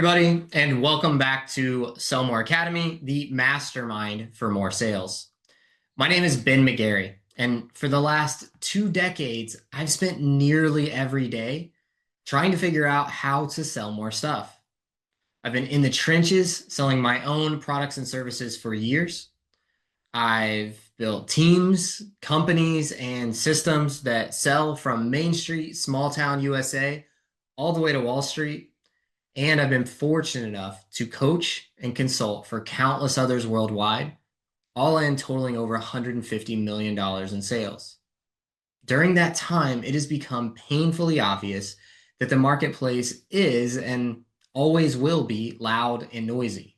everybody, and welcome back to Sell More Academy, the mastermind for more sales. My name is Ben McGary, and for the last 2 decades, I've spent nearly every day trying to figure out how to sell more stuff. I've been in the trenches selling my own products and services for years. I've built teams, companies, and systems that sell from Main Street, small town USA, all the way to Wall Street. And I've been fortunate enough to coach and consult for countless others worldwide, all in totaling over $150 million in sales. During that time, it has become painfully obvious that the marketplace is and always will be loud and noisy.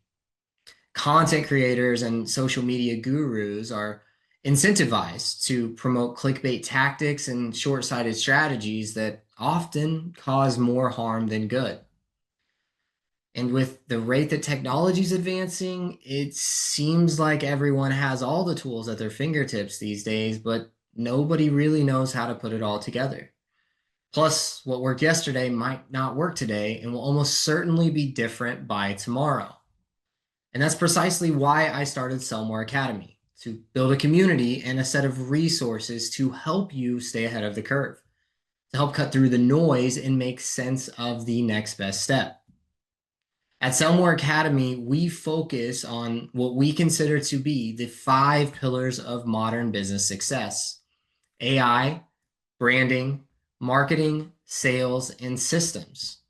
Content creators and social media gurus are incentivized to promote clickbait tactics and short-sighted strategies that often cause more harm than good. And with the rate that technology is advancing, it seems like everyone has all the tools at their fingertips these days, but nobody really knows how to put it all together. Plus, what worked yesterday might not work today and will almost certainly be different by tomorrow. And that's precisely why I started Sell More Academy, to build a community and a set of resources to help you stay ahead of the curve, to help cut through the noise and make sense of the next best step. At Sell More Academy, we focus on what we consider to be the 5 pillars of modern business success: AI, branding, marketing, sales, and systems.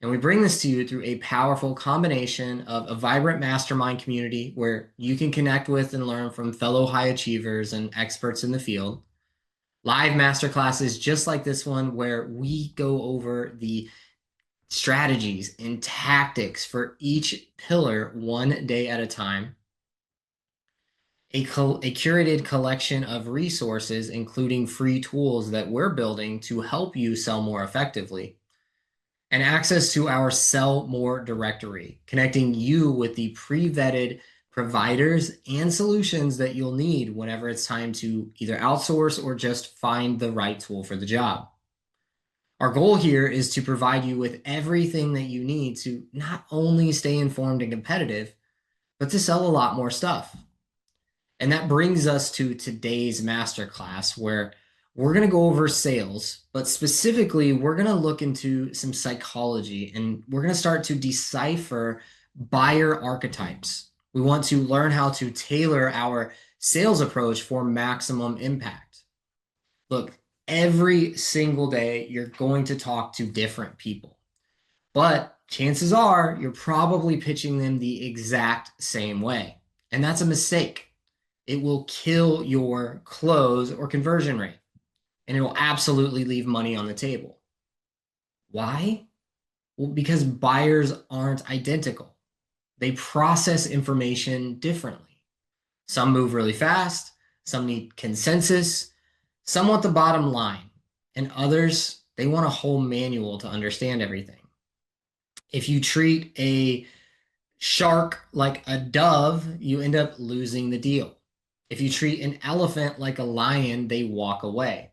And we bring this to you through a powerful combination of a vibrant mastermind community where you can connect with and learn from fellow high achievers and experts in the field, live masterclasses just like this one where we go over the strategies and tactics for each pillar one day at a time, a curated collection of resources, including free tools that we're building to help you sell more effectively, and access to our Sell More directory, connecting you with the pre-vetted providers and solutions that you'll need whenever it's time to either outsource or just find the right tool for the job. Our goal here is to provide you with everything that you need to not only stay informed and competitive, but to sell a lot more stuff. And that brings us to today's masterclass, where we're going to go over sales, but specifically, we're going to look into some psychology and we're going to start to decipher buyer archetypes. We want to learn how to tailor our sales approach for maximum impact. Look, every single day, you're going to talk to different people, but chances are you're probably pitching them the exact same way. And that's a mistake. It will kill your close or conversion rate, and it will absolutely leave money on the table. Why? Well, because buyers aren't identical. They process information differently. Some move really fast, some need consensus, some want the bottom line, and others, they want a whole manual to understand everything. If you treat a shark like a dove, you end up losing the deal. If you treat an elephant like a lion, they walk away.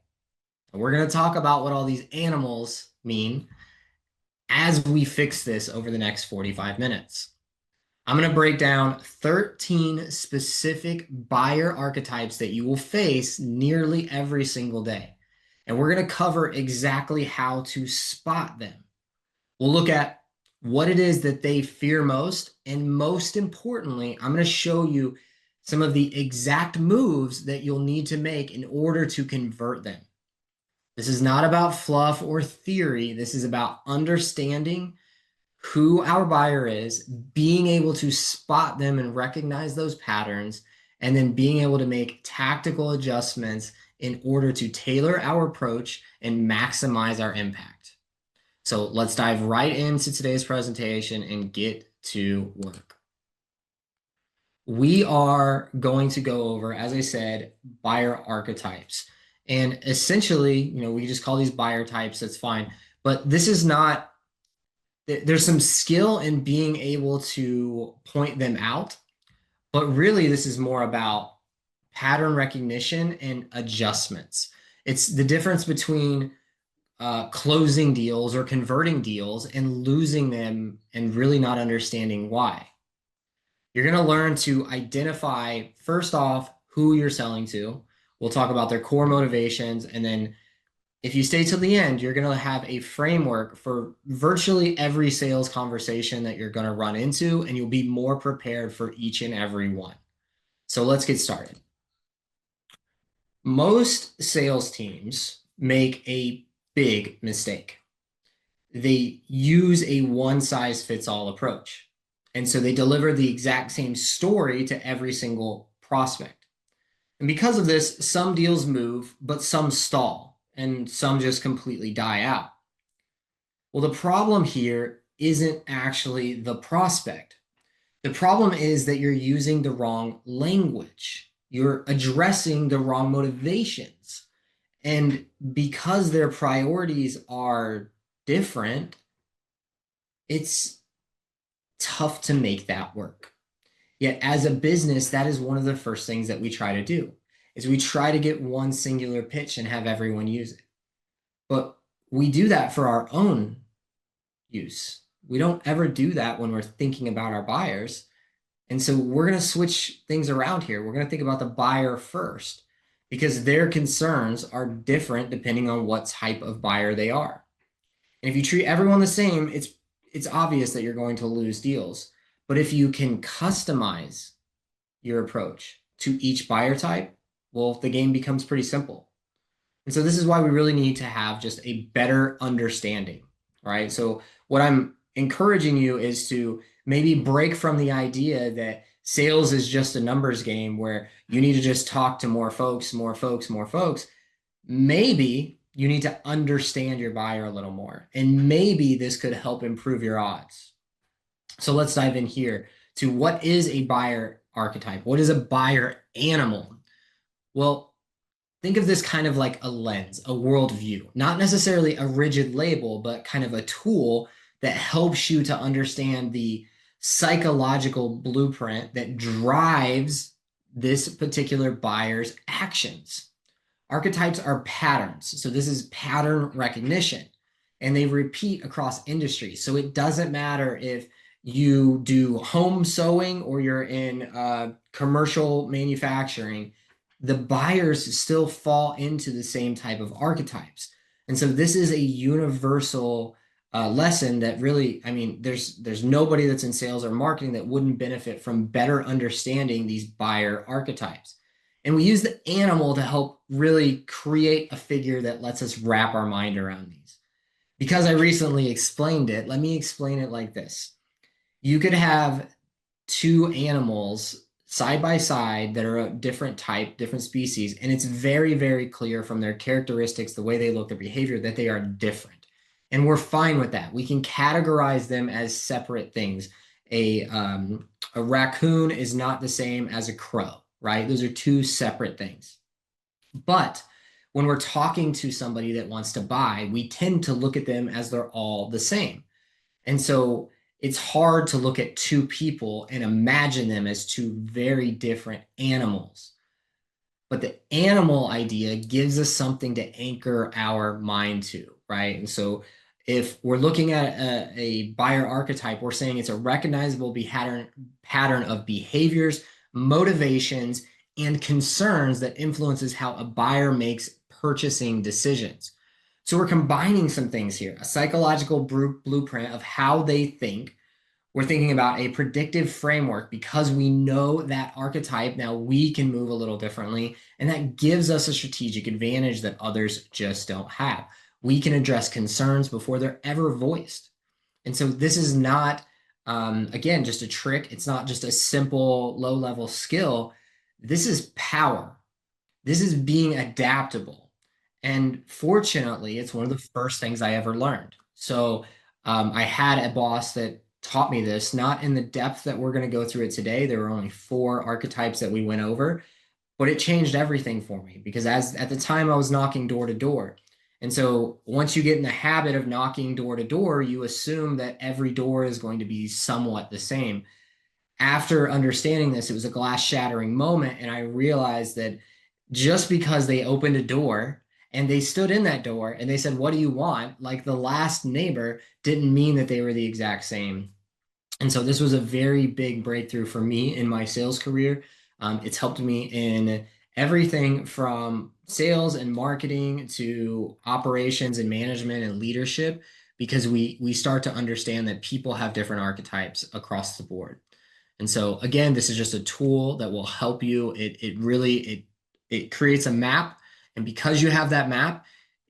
And we're going to talk about what all these animals mean as we fix this over the next 45 minutes. I'm going to break down 13 specific buyer archetypes that you will face nearly every single day. And we're going to cover exactly how to spot them. We'll look at what it is that they fear most. And most importantly, I'm going to show you some of the exact moves that you'll need to make in order to convert them. This is not about fluff or theory. This is about understanding who our buyer is, being able to spot them and recognize those patterns, and then being able to make tactical adjustments in order to tailor our approach and maximize our impact. So let's dive right into today's presentation and get to work. We are going to go over, as I said, buyer archetypes. And essentially, we just call these buyer types, that's fine. But this is not, there's some skill in being able to point them out, but really this is more about pattern recognition and adjustments. It's the difference between closing deals or converting deals and losing them and really not understanding why. You're going to learn to identify, first off, who you're selling to. We'll talk about their core motivations. And then if you stay till the end, you're going to have a framework for virtually every sales conversation that you're going to run into, and you'll be more prepared for each and every one. So let's get started. Most sales teams make a big mistake. They use a one-size-fits-all approach. And so they deliver the exact same story to every single prospect. And because of this, some deals move, but some stall, and some just completely die out. Well, the problem here isn't actually the prospect. The problem is that you're using the wrong language. You're addressing the wrong motivations. And because their priorities are different, it's tough to make that work. Yet as a business, that is one of the first things that we try to do, is we try to get one singular pitch and have everyone use it. But we do that for our own use. We don't ever do that when we're thinking about our buyers. And so we're going to switch things around here. We're going to think about the buyer first, because their concerns are different depending on what type of buyer they are. And if you treat everyone the same, it's obvious that you're going to lose deals. But if you can customize your approach to each buyer type, well, the game becomes pretty simple. And so this is why we really need to have just a better understanding, right? So what I'm encouraging you is to maybe break from the idea that sales is just a numbers game where you need to just talk to more folks, more folks, more folks. Maybe you need to understand your buyer a little more, and maybe this could help improve your odds. So let's dive in here to what is a buyer archetype? What is a buyer animal? Well, think of this kind of like a lens, a worldview, not necessarily a rigid label, but kind of a tool that helps you to understand the psychological blueprint that drives this particular buyer's actions. Archetypes are patterns. So this is pattern recognition, and they repeat across industries. So it doesn't matter if you do home sewing or you're in commercial manufacturing, the buyers still fall into the same type of archetypes. And so this is a universal lesson that really, I mean, there's nobody that's in sales or marketing that wouldn't benefit from better understanding these buyer archetypes. And we use the animal to help really create a figure that lets us wrap our mind around these. Because I recently explained it, let me explain it like this. You could have two animals side by side that are a different type, different species, and it's very, very clear from their characteristics, the way they look, their behavior, that they are different. And we're fine with that. We can categorize them as separate things. A raccoon is not the same as a crow, right? Those are two separate things. But when we're talking to somebody that wants to buy, we tend to look at them as they're all the same. And so it's hard to look at two people and imagine them as two very different animals. But the animal idea gives us something to anchor our mind to, right? And so if we're looking at a buyer archetype, we're saying it's a recognizable pattern of behaviors, motivations, and concerns that influences how a buyer makes purchasing decisions. So we're combining some things here, a psychological blueprint of how they think. We're thinking about a predictive framework because we know that archetype. Now we can move a little differently, and that gives us a strategic advantage that others just don't have. We can address concerns before they're ever voiced. And so this is not, again, just a trick. It's not just a simple low-level skill. This is power. This is being adaptable. And fortunately, it's one of the first things I ever learned. So I had a boss that taught me this, not in the depth that we're going to go through it today. There were only 4 archetypes that we went over, but it changed everything for me because at the time I was knocking door to door. And so once you get in the habit of knocking door to door, you assume that every door is going to be somewhat the same. After understanding this, it was a glass shattering moment. And I realized that just because they opened a door And they stood in that door and they said, "What do you want?" Like the last neighbor didn't mean that they were the exact same. And so this was a very big breakthrough for me in my sales career. It's helped me in everything from sales and marketing to operations and management and leadership, because we start to understand that people have different archetypes across the board. And so again, this is just a tool that will help you. It creates a map, and because you have that map,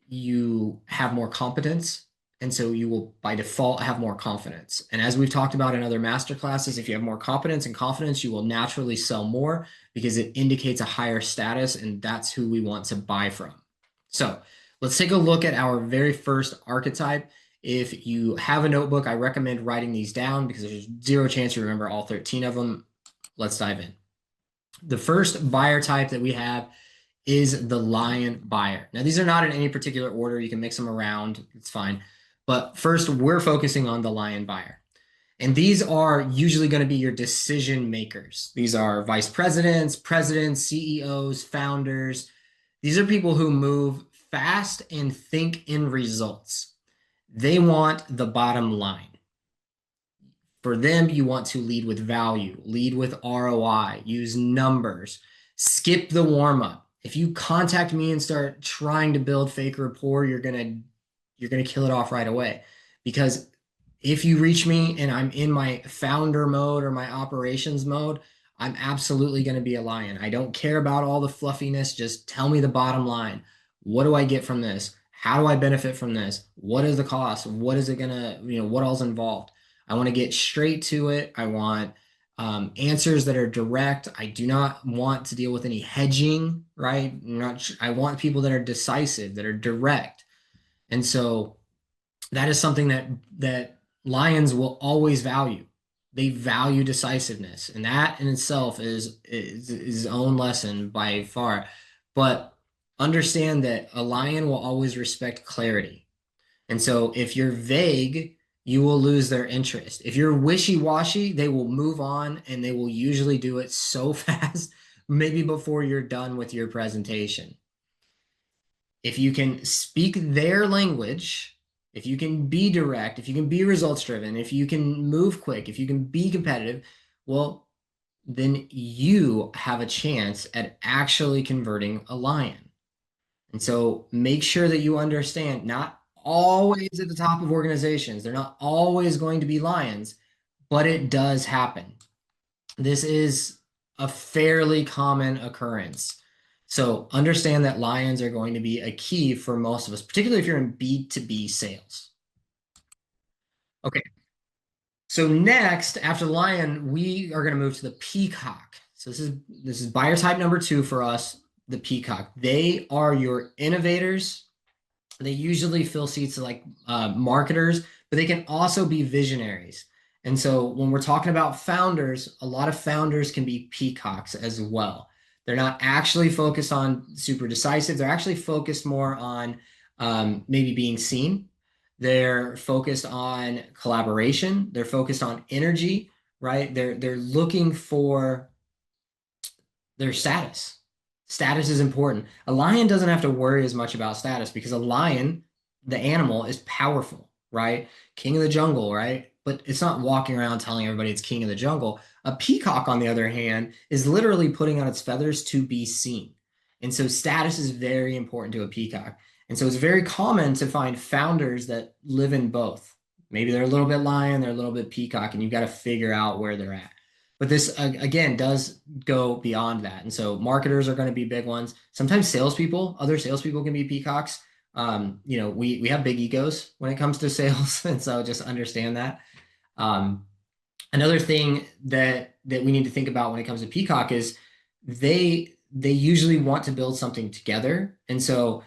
you have more competence, and so you will by default have more confidence. And as we've talked about in other master classes, if you have more competence and confidence, you will naturally sell more because it indicates a higher status, and that's who we want to buy from. So let's take a look at our very first archetype. If you have a notebook, I recommend writing these down because there's zero chance you remember all 13 of them. Let's dive in. The first buyer type that we have is the lion buyer. Now, these are not in any particular order. You can mix them around. It's fine. But first, we're focusing on the lion buyer. And these are usually going to be your decision makers. These are vice presidents, presidents, CEOs, founders. These are people who move fast and think in results. They want the bottom line. For them, you want to lead with value, lead with ROI, use numbers, skip the warm up. If you contact me and start trying to build fake rapport, you're gonna kill it off right away. Because if you reach me and I'm in my founder mode or my operations mode, I'm absolutely going to be a lion. I don't care about all the fluffiness. Just tell me the bottom line. What do I get from this? How do I benefit from this? What is the cost? What is it going to, what all's involved? I want to get straight to it. I want answers that are direct. I do not want to deal with any hedging, right? I want people that are decisive, that are direct. And so that is something that lions will always value. They value decisiveness, and that in itself is his own lesson by far. But understand that a lion will always respect clarity. And so if you're vague, you will lose their interest. If you're wishy-washy, they will move on, and they will usually do it so fast, maybe before you're done with your presentation. If you can speak their language, if you can be direct, if you can be results driven, if you can move quick, if you can be competitive, well, then you have a chance at actually converting a lion. And so make sure that you understand, not always at the top of organizations, they're not always going to be lions, but it does happen. This is a fairly common occurrence. So understand that lions are going to be a key for most of us, particularly if you're in B2B sales. Okay. So next, after the lion, we are going to move to the peacock. So this is buyer type number 2 for us, the peacock. They are your innovators. They usually fill seats like marketers, but they can also be visionaries. And so when we're talking about founders, a lot of founders can be peacocks as well. They're not actually focused on super decisive. They're actually focused more on maybe being seen. They're focused on collaboration. They're focused on energy, right? They're looking for their status. Status is important. A lion doesn't have to worry as much about status because a lion, the animal, is powerful, right? King of the jungle, right? But it's not walking around telling everybody it's king of the jungle. A peacock, on the other hand, is literally putting on its feathers to be seen. And so status is very important to a peacock. And so it's very common to find founders that live in both. Maybe they're a little bit lion, they're a little bit peacock, and you've got to figure out where they're at. But this, again, does go beyond that. And so marketers are going to be big ones. Sometimes other salespeople can be peacocks. We have big egos when it comes to sales. And so just understand that. Another thing that we need to think about when it comes to peacock is they usually want to build something together. And so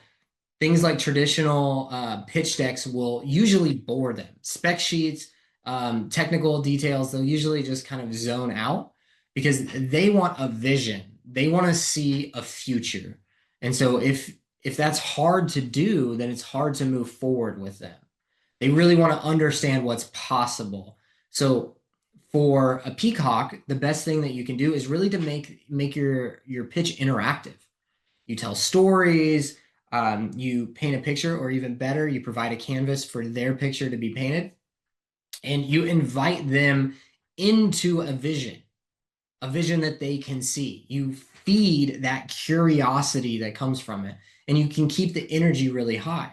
things like traditional pitch decks will usually bore them. Spec sheets, technical details, they'll usually just kind of zone out because they want a vision. They want to see a future. And so if that's hard to do, then it's hard to move forward with them. They really want to understand what's possible. So for a peacock, the best thing that you can do is really to make your pitch interactive. You tell stories, You paint a picture, or even better, you provide a canvas for their picture to be painted, and you invite them into a vision that they can see. You feed that curiosity that comes from it, and you can keep the energy really high.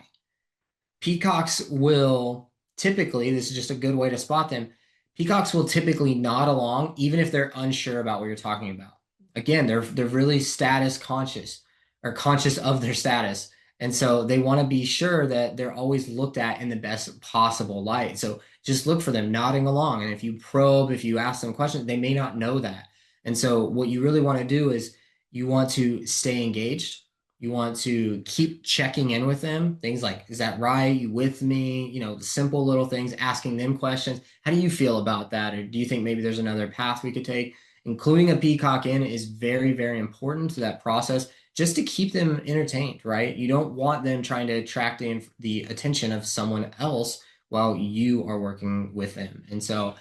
Peacocks will typically, this is just a good way to spot them. Peacocks will typically nod along, even if they're unsure about what you're talking about. Again, they're really status conscious, or conscious of their status. And so they want to be sure that they're always looked at in the best possible light. So just look for them nodding along. And if you probe, if you ask them questions, they may not know that. And so what you really want to do is you want to stay engaged. You want to keep checking in with them. Things like, is that right? You with me? The simple little things, asking them questions. How do you feel about that? Or do you think maybe there's another path we could take? Including a peacock in is very, very important to that process, just to keep them entertained, right? You don't want them trying to attract the attention of someone else while you are working with them. And so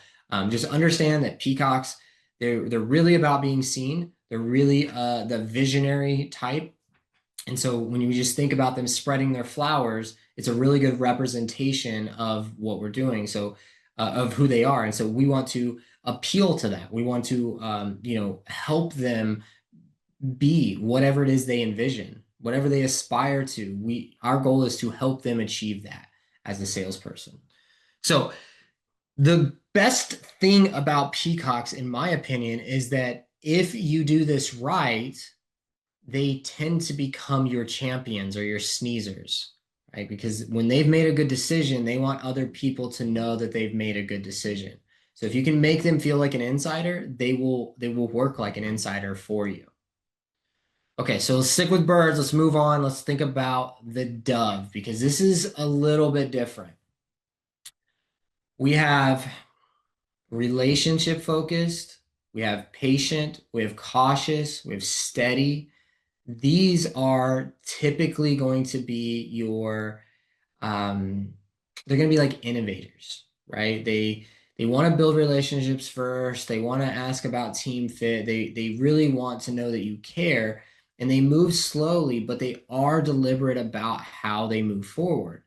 just understand that peacocks, they're really about being seen. They're really the visionary type. And so when you just think about them spreading their flowers, it's a really good representation of what we're doing. So of who they are. And so we want to appeal to that. We want to, help them be whatever it is they envision, whatever they aspire to. Our goal is to help them achieve that as a salesperson. So the best thing about peacocks, in my opinion, is that if you do this right, they tend to become your champions or your sneezers, right? Because when they've made a good decision, they want other people to know that they've made a good decision. So if you can make them feel like an insider, they will work like an insider for you. Okay, so let's stick with birds. Let's move on. Let's think about the dove, because this is a little bit different. We have relationship focused, we have patient, we have cautious, we have steady. These are typically going to be your they're going to be like innovators, right? They want to build relationships first. They want to ask about team fit. They really want to know that you care, and they move slowly, but they are deliberate about how they move forward.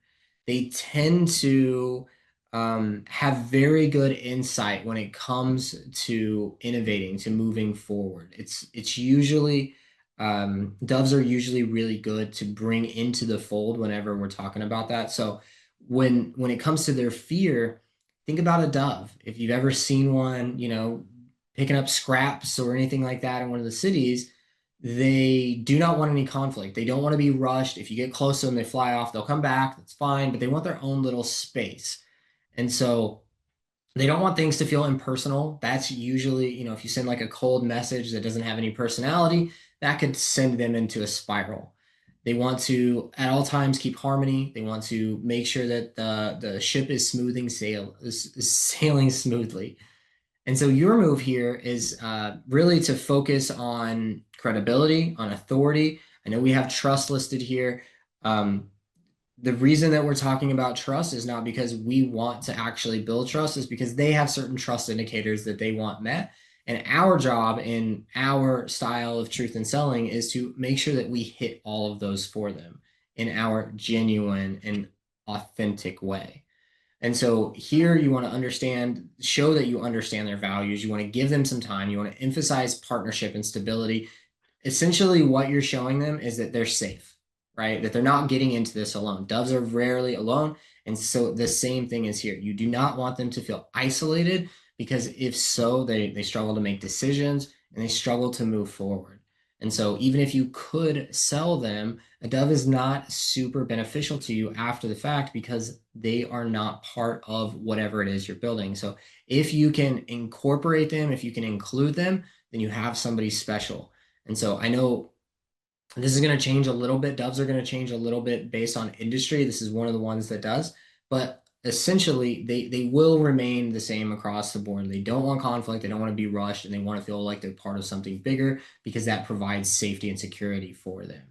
They tend to have very good insight when it comes to innovating, to moving forward. It's usually doves are usually really good to bring into the fold whenever we're talking about that. So when it comes to their fear, think about a dove. If you've ever seen one, picking up scraps or anything like that in one of the cities, they do not want any conflict. They don't want to be rushed. If you get close to them, they fly off. They'll come back. That's fine, but they want their own little space. And so they don't want things to feel impersonal. That's usually, if you send like a cold message that doesn't have any personality, that could send them into a spiral. They want to, at all times, keep harmony. They want to make sure that the ship is sailing smoothly. And so your move here is really to focus on credibility, on authority. I know we have trust listed here. The reason that we're talking about trust is not because we want to actually build trust, is because they have certain trust indicators that they want met. And our job in our style of truth and selling is to make sure that we hit all of those for them in our genuine and authentic way. And so here you want to show that you understand their values. You want to give them some time. You want to emphasize partnership and stability. Essentially, what you're showing them is that they're safe, right? That they're not getting into this alone. Doves are rarely alone. And so the same thing is here. You do not want them to feel isolated, because if so, they struggle to make decisions and they struggle to move forward. And so even if you could sell them, a dove is not super beneficial to you after the fact, because they are not part of whatever it is you're building. So if you can incorporate them, if you can include them, then you have somebody special. And so I know this is going to change a little bit. Doves are going to change a little bit based on industry. This is one of the ones that does, but essentially they will remain the same across the board. They don't want conflict. They don't want to be rushed, and they want to feel like they're part of something bigger, because that provides safety and security for them.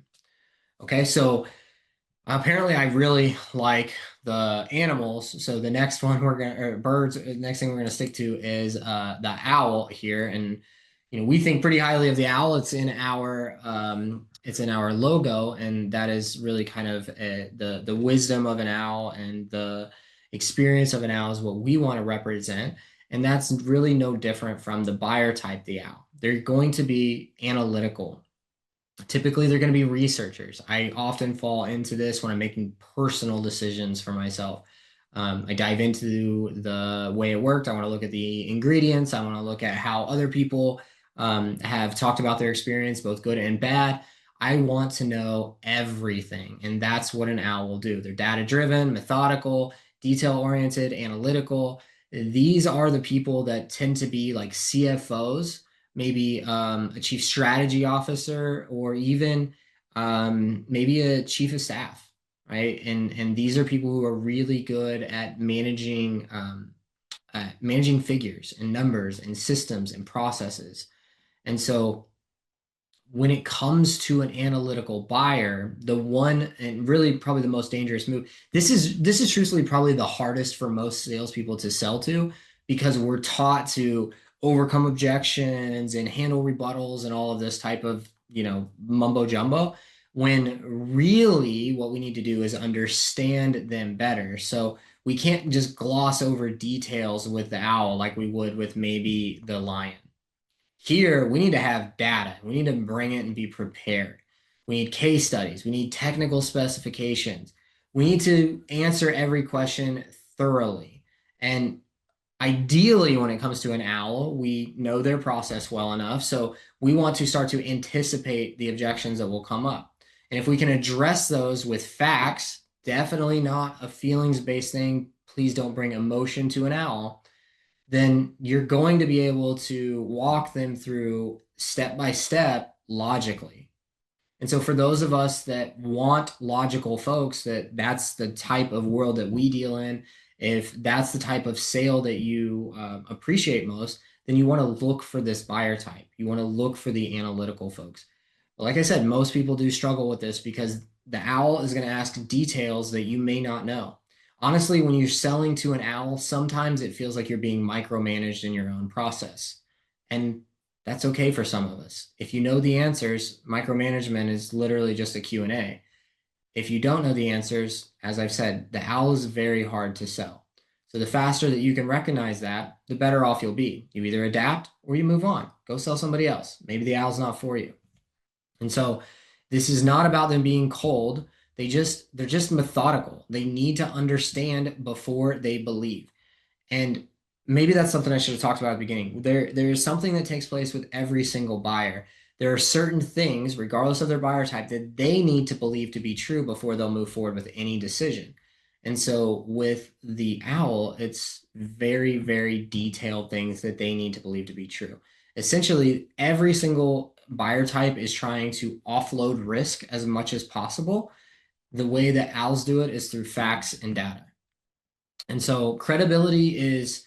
Okay, so apparently I really like the animals. So the next one birds, next thing we're gonna stick to is the owl here. And we think pretty highly of the owl. It's in our it's in our logo, and that is really kind of the wisdom of an owl and the experience of an owl is what we want to represent. And that's really no different from the buyer type, the owl. They're going to be analytical. Typically, they're going to be researchers. I often fall into this when I'm making personal decisions for myself. I dive into the way it worked. I want to look at the ingredients. I want to look at how other people have talked about their experience, both good and bad. I want to know everything. And that's what an owl will do. They're data driven, methodical, detail oriented, analytical. These are the people that tend to be like CFOs, maybe a chief strategy officer, or even maybe a chief of staff, right? And these are people who are really good at managing figures and numbers and systems and processes. And so when it comes to an analytical buyer, the one and really probably the most dangerous move, this is truthfully probably the hardest for most salespeople to sell to, because we're taught to overcome objections and handle rebuttals and all of this type of, mumbo jumbo, when really what we need to do is understand them better. So we can't just gloss over details with the owl like we would with maybe the lion. Here, we need to have data. We need to bring it and be prepared. We need case studies. We need technical specifications. We need to answer every question thoroughly. And ideally, when it comes to an owl, we know their process well enough. So we want to start to anticipate the objections that will come up. And if we can address those with facts, definitely not a feelings-based thing. Please don't bring emotion to an owl, then you're going to be able to walk them through step by step logically. And so for those of us that want logical folks, that's the type of world that we deal in. If that's the type of sale that you appreciate most, then you want to look for this buyer type. You want to look for the analytical folks. But like I said, most people do struggle with this because the owl is going to ask details that you may not know. Honestly, when you're selling to an owl, sometimes it feels like you're being micromanaged in your own process. And that's okay for some of us. If you know the answers, micromanagement is literally just a Q&A. If you don't know the answers, as I've said, the owl is very hard to sell. So the faster that you can recognize that, the better off you'll be. You either adapt or you move on. Go sell somebody else. Maybe the owl's not for you. And so this is not about them being cold. They're just methodical. They need to understand before they believe. And maybe that's something I should have talked about at the beginning. There's something that takes place with every single buyer. There are certain things, regardless of their buyer type, that they need to believe to be true before they'll move forward with any decision. And so with the owl, it's very, very detailed things that they need to believe to be true. Essentially, every single buyer type is trying to offload risk as much as possible. The way that owls do it is through facts and data. And so credibility is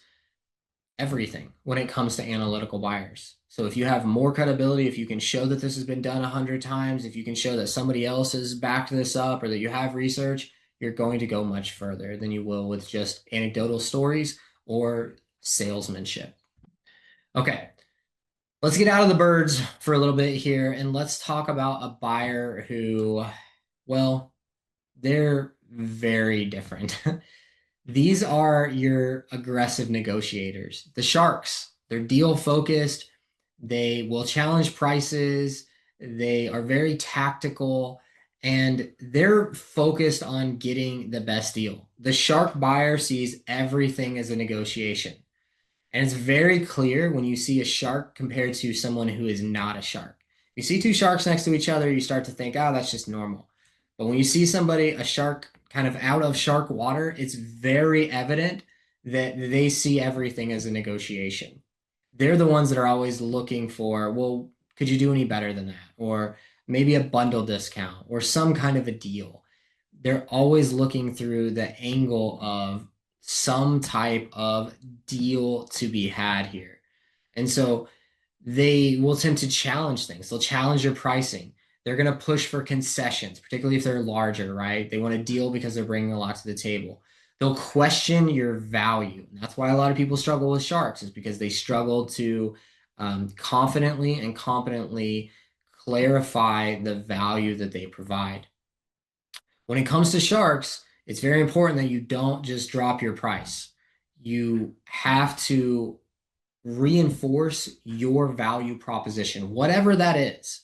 everything when it comes to analytical buyers. So if you have more credibility, if you can show that this has been done 100 times, if you can show that somebody else has backed this up or that you have research, you're going to go much further than you will with just anecdotal stories or salesmanship. Okay, let's get out of the birds for a little bit here and let's talk about a buyer who, well, they're very different. These are your aggressive negotiators. The sharks, they're deal focused. They will challenge prices. They are very tactical and they're focused on getting the best deal. The shark buyer sees everything as a negotiation. And it's very clear when you see a shark compared to someone who is not a shark. You see two sharks next to each other, you start to think, oh, that's just normal. But when you see somebody, a shark kind of out of shark water, it's very evident that they see everything as a negotiation. They're the ones that are always looking for, well, could you do any better than that? Or maybe a bundle discount or some kind of a deal. They're always looking through the angle of some type of deal to be had here. And so they will tend to challenge things. They'll challenge your pricing. They're going to push for concessions, particularly if they're larger, right? They want to deal because they're bringing a lot to the table. They'll question your value. And that's why a lot of people struggle with sharks, is because they struggle to confidently and competently clarify the value that they provide. When it comes to sharks, it's very important that you don't just drop your price. You have to reinforce your value proposition, whatever that is.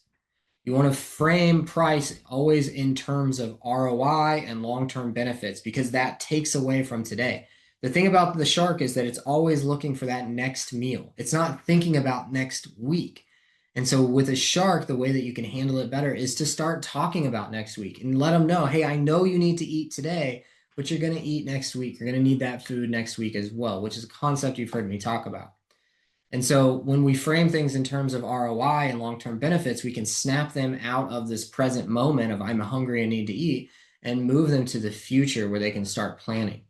You want to frame price always in terms of ROI and long-term benefits because that takes away from today. The thing about the shark is that it's always looking for that next meal. It's not thinking about next week. And so with a shark, the way that you can handle it better is to start talking about next week and let them know, hey, I know you need to eat today, but you're going to eat next week. You're going to need that food next week as well, which is a concept you've heard me talk about. And so when we frame things in terms of ROI and long-term benefits, we can snap them out of this present moment of I'm hungry and need to eat and move them to the future where they can start planning.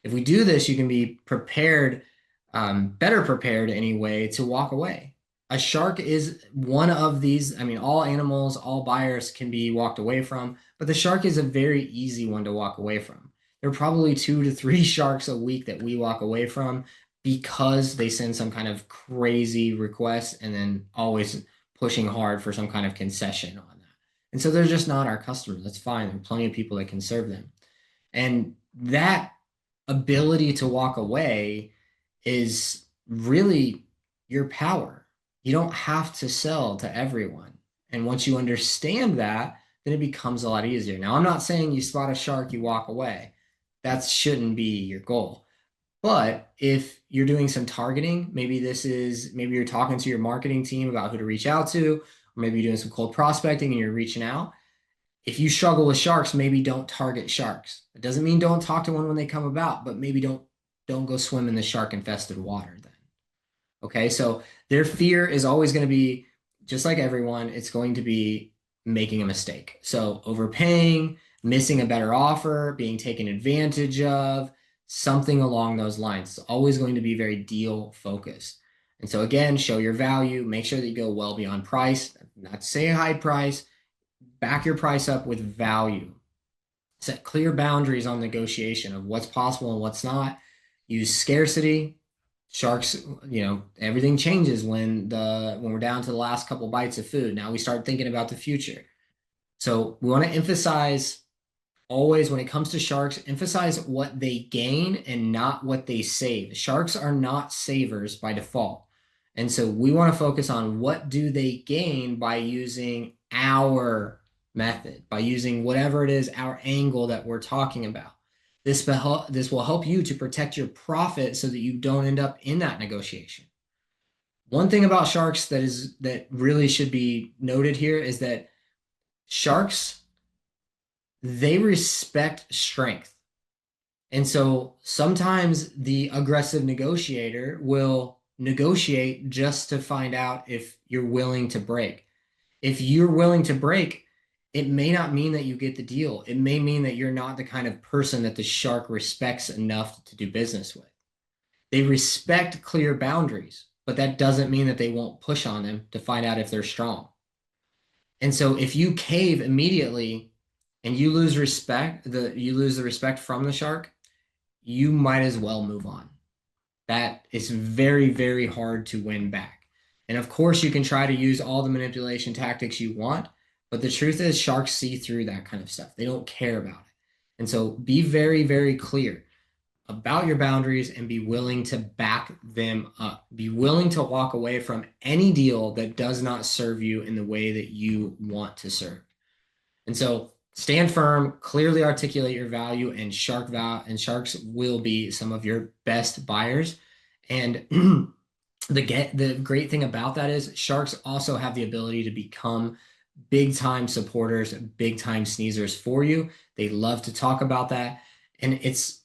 If we do this, you can be prepared, better prepared anyway, to walk away. A shark is one of these. I mean, all animals, all buyers can be walked away from, but the shark is a very easy one to walk away from. There are probably 2 to 3 sharks a week that we walk away from because they send some kind of crazy request and then always pushing hard for some kind of concession on that. And so they're just not our customers. That's fine. There are plenty of people that can serve them. And that ability to walk away is really your power. You don't have to sell to everyone. And once you understand that, then it becomes a lot easier. Now, I'm not saying you spot a shark, you walk away. That shouldn't be your goal. But if you're doing some targeting, maybe you're talking to your marketing team about who to reach out to, or maybe you're doing some cold prospecting and you're reaching out. If you struggle with sharks, maybe don't target sharks. It doesn't mean don't talk to one when they come about, but maybe don't go swim in the shark infested water then. Okay, so their fear is always going to be, just like everyone, it's going to be making a mistake. So overpaying, missing a better offer, being taken advantage of, something along those lines. It's always going to be very deal focused. And so again, show your value, make sure that you go well beyond price, not to say a high price, back your price up with value. Set clear boundaries on negotiation of what's possible and what's not. Use scarcity. Sharks, everything changes when we're down to the last couple bites of food. Now we start thinking about the future. So we want to emphasize always, when it comes to sharks, emphasize what they gain and not what they save. Sharks are not savers by default. And so we want to focus on what do they gain by using our method, by using whatever it is, our angle that we're talking about. This will help you to protect your profit so that you don't end up in that negotiation. One thing about sharks that really should be noted here is that sharks, they respect strength. And so sometimes the aggressive negotiator will negotiate just to find out if you're willing to break. If you're willing to break, it may not mean that you get the deal. It may mean that you're not the kind of person that the shark respects enough to do business with. They respect clear boundaries, but that doesn't mean that they won't push on them to find out if they're strong. And so if you cave immediately and you lose the respect from the shark, you might as well move on. That is very, very hard to win back. And of course, you can try to use all the manipulation tactics you want, but the truth is sharks see through that kind of stuff. They don't care about it. And so be very, very clear about your boundaries and be willing to back them up. Be willing to walk away from any deal that does not serve you in the way that you want to serve. And so stand firm, clearly articulate your value, and sharks will be some of your best buyers. And the great thing about that is sharks also have the ability to become big time supporters, big time sneezers for you. They love to talk about that. And it's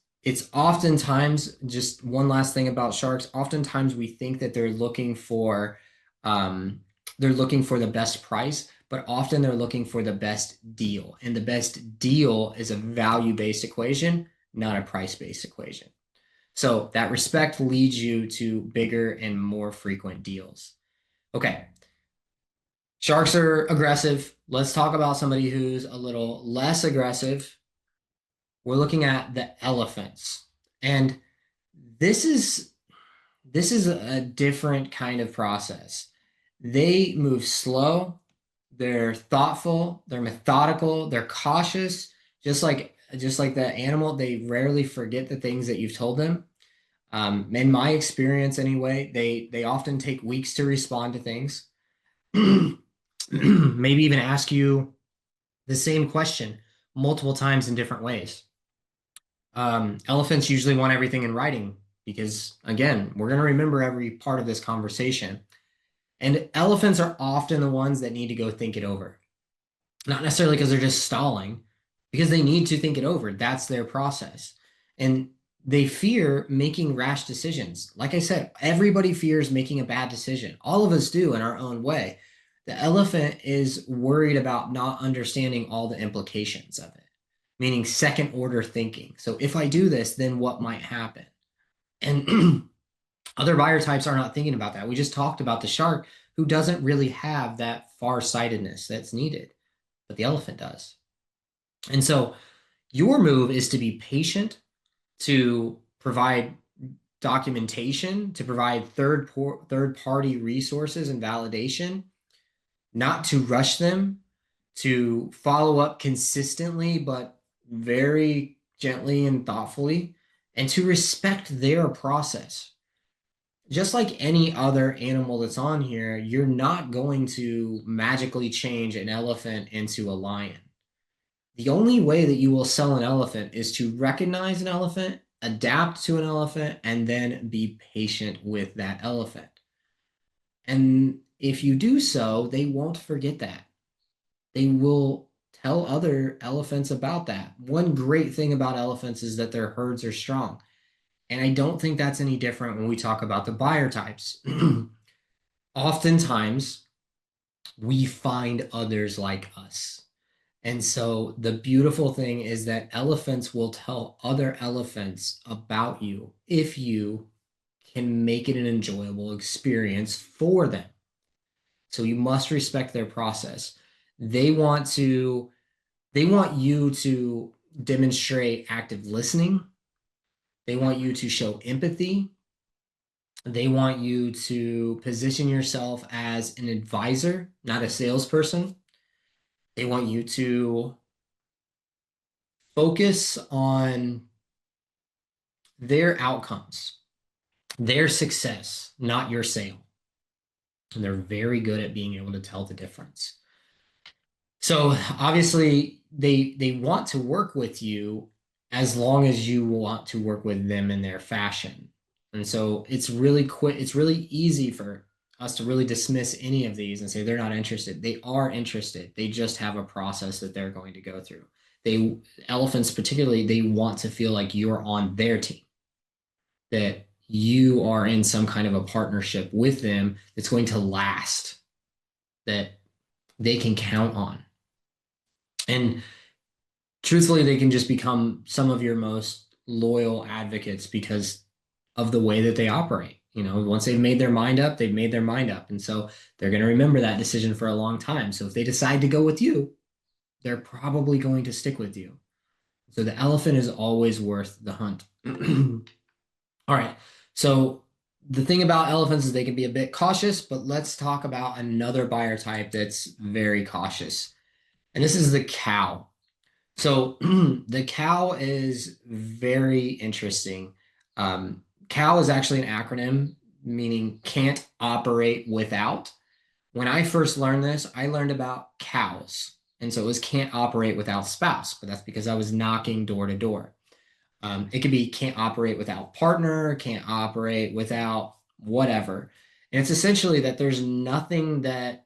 oftentimes, just one last thing about sharks, oftentimes we think that they're looking for the best price, but often they're looking for the best deal. And the best deal is a value-based equation, not a price-based equation. So that respect leads you to bigger and more frequent deals. Okay. Sharks are aggressive. Let's talk about somebody who's a little less aggressive. We're looking at the elephants. And this is a different kind of process. They move slow. they're thoughtful, they're methodical, they're cautious, just like the animal, they rarely forget the things that you've told them. In my experience anyway, they often take weeks to respond to things. Maybe even ask you the same question multiple times in different ways. Elephants usually want everything in writing because, again, we're going to remember every part of this conversation. And elephants are often the ones that need to go think it over. Not necessarily because they're just stalling, because they need to think it over. That's their process. And they fear making rash decisions. Like I said, everybody fears making a bad decision. All of us do in our own way. The elephant is worried about not understanding all the implications of it, meaning second order thinking. So if I do this, then what might happen? And other buyer types are not thinking about that. We just talked about the shark who doesn't really have that far-sightedness that's needed, but the elephant does. And so your move is to be patient, to provide documentation, to provide third-party resources and validation, not to rush them, to follow up consistently, but very gently and thoughtfully, and to respect their process. Just like any other animal that's on here, you're not going to magically change an elephant into a lion. The only way that you will sell an elephant is to recognize an elephant, adapt to an elephant, and then be patient with that elephant. And if you do so, they won't forget that. They will tell other elephants about that. One great thing about elephants is that their herds are strong. And I don't think that's any different when we talk about the buyer types. Oftentimes, we find others like us. And so the beautiful thing is that elephants will tell other elephants about you if you can make it an enjoyable experience for them. So you must respect their process. They want you to demonstrate active listening. They want you to show empathy. They want you to position yourself as an advisor, not a salesperson. They want you to focus on their outcomes, their success, not your sale. And they're very good at being able to tell the difference. So obviously they want to work with you as long as you want to work with them in their fashion. And so it's really easy for us to really dismiss any of these and say they're not interested. They are interested. They just have a process that they're going to go through. Elephants particularly, they want to feel like you're on their team, that you are in some kind of a partnership with them that's going to last, that they can count on. And truthfully, they can just become some of your most loyal advocates because of the way that they operate. Once they've made their mind up, they've made their mind up. And so they're going to remember that decision for a long time. So if they decide to go with you, they're probably going to stick with you. So the elephant is always worth the hunt. All right. So the thing about elephants is they can be a bit cautious, but let's talk about another buyer type that's very cautious. And this is the cow. So the cow is very interesting. COW is actually an acronym meaning can't operate without. When I first learned this, I learned about cows. And so it was can't operate without spouse, but that's because I was knocking door to door. It could be can't operate without partner, can't operate without whatever. And it's essentially that there's nothing that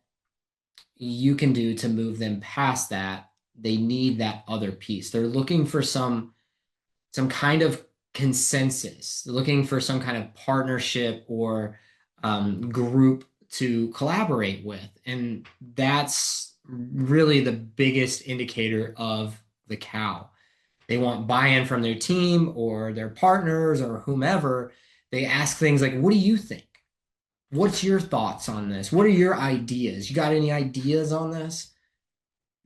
you can do to move them past that. They need that other piece. They're looking for some kind of consensus. They're looking for some kind of partnership or group to collaborate with. And that's really the biggest indicator of the cow. They want buy-in from their team or their partners or whomever. They ask things like, what do you think? What's your thoughts on this? What are your ideas? You got any ideas on this?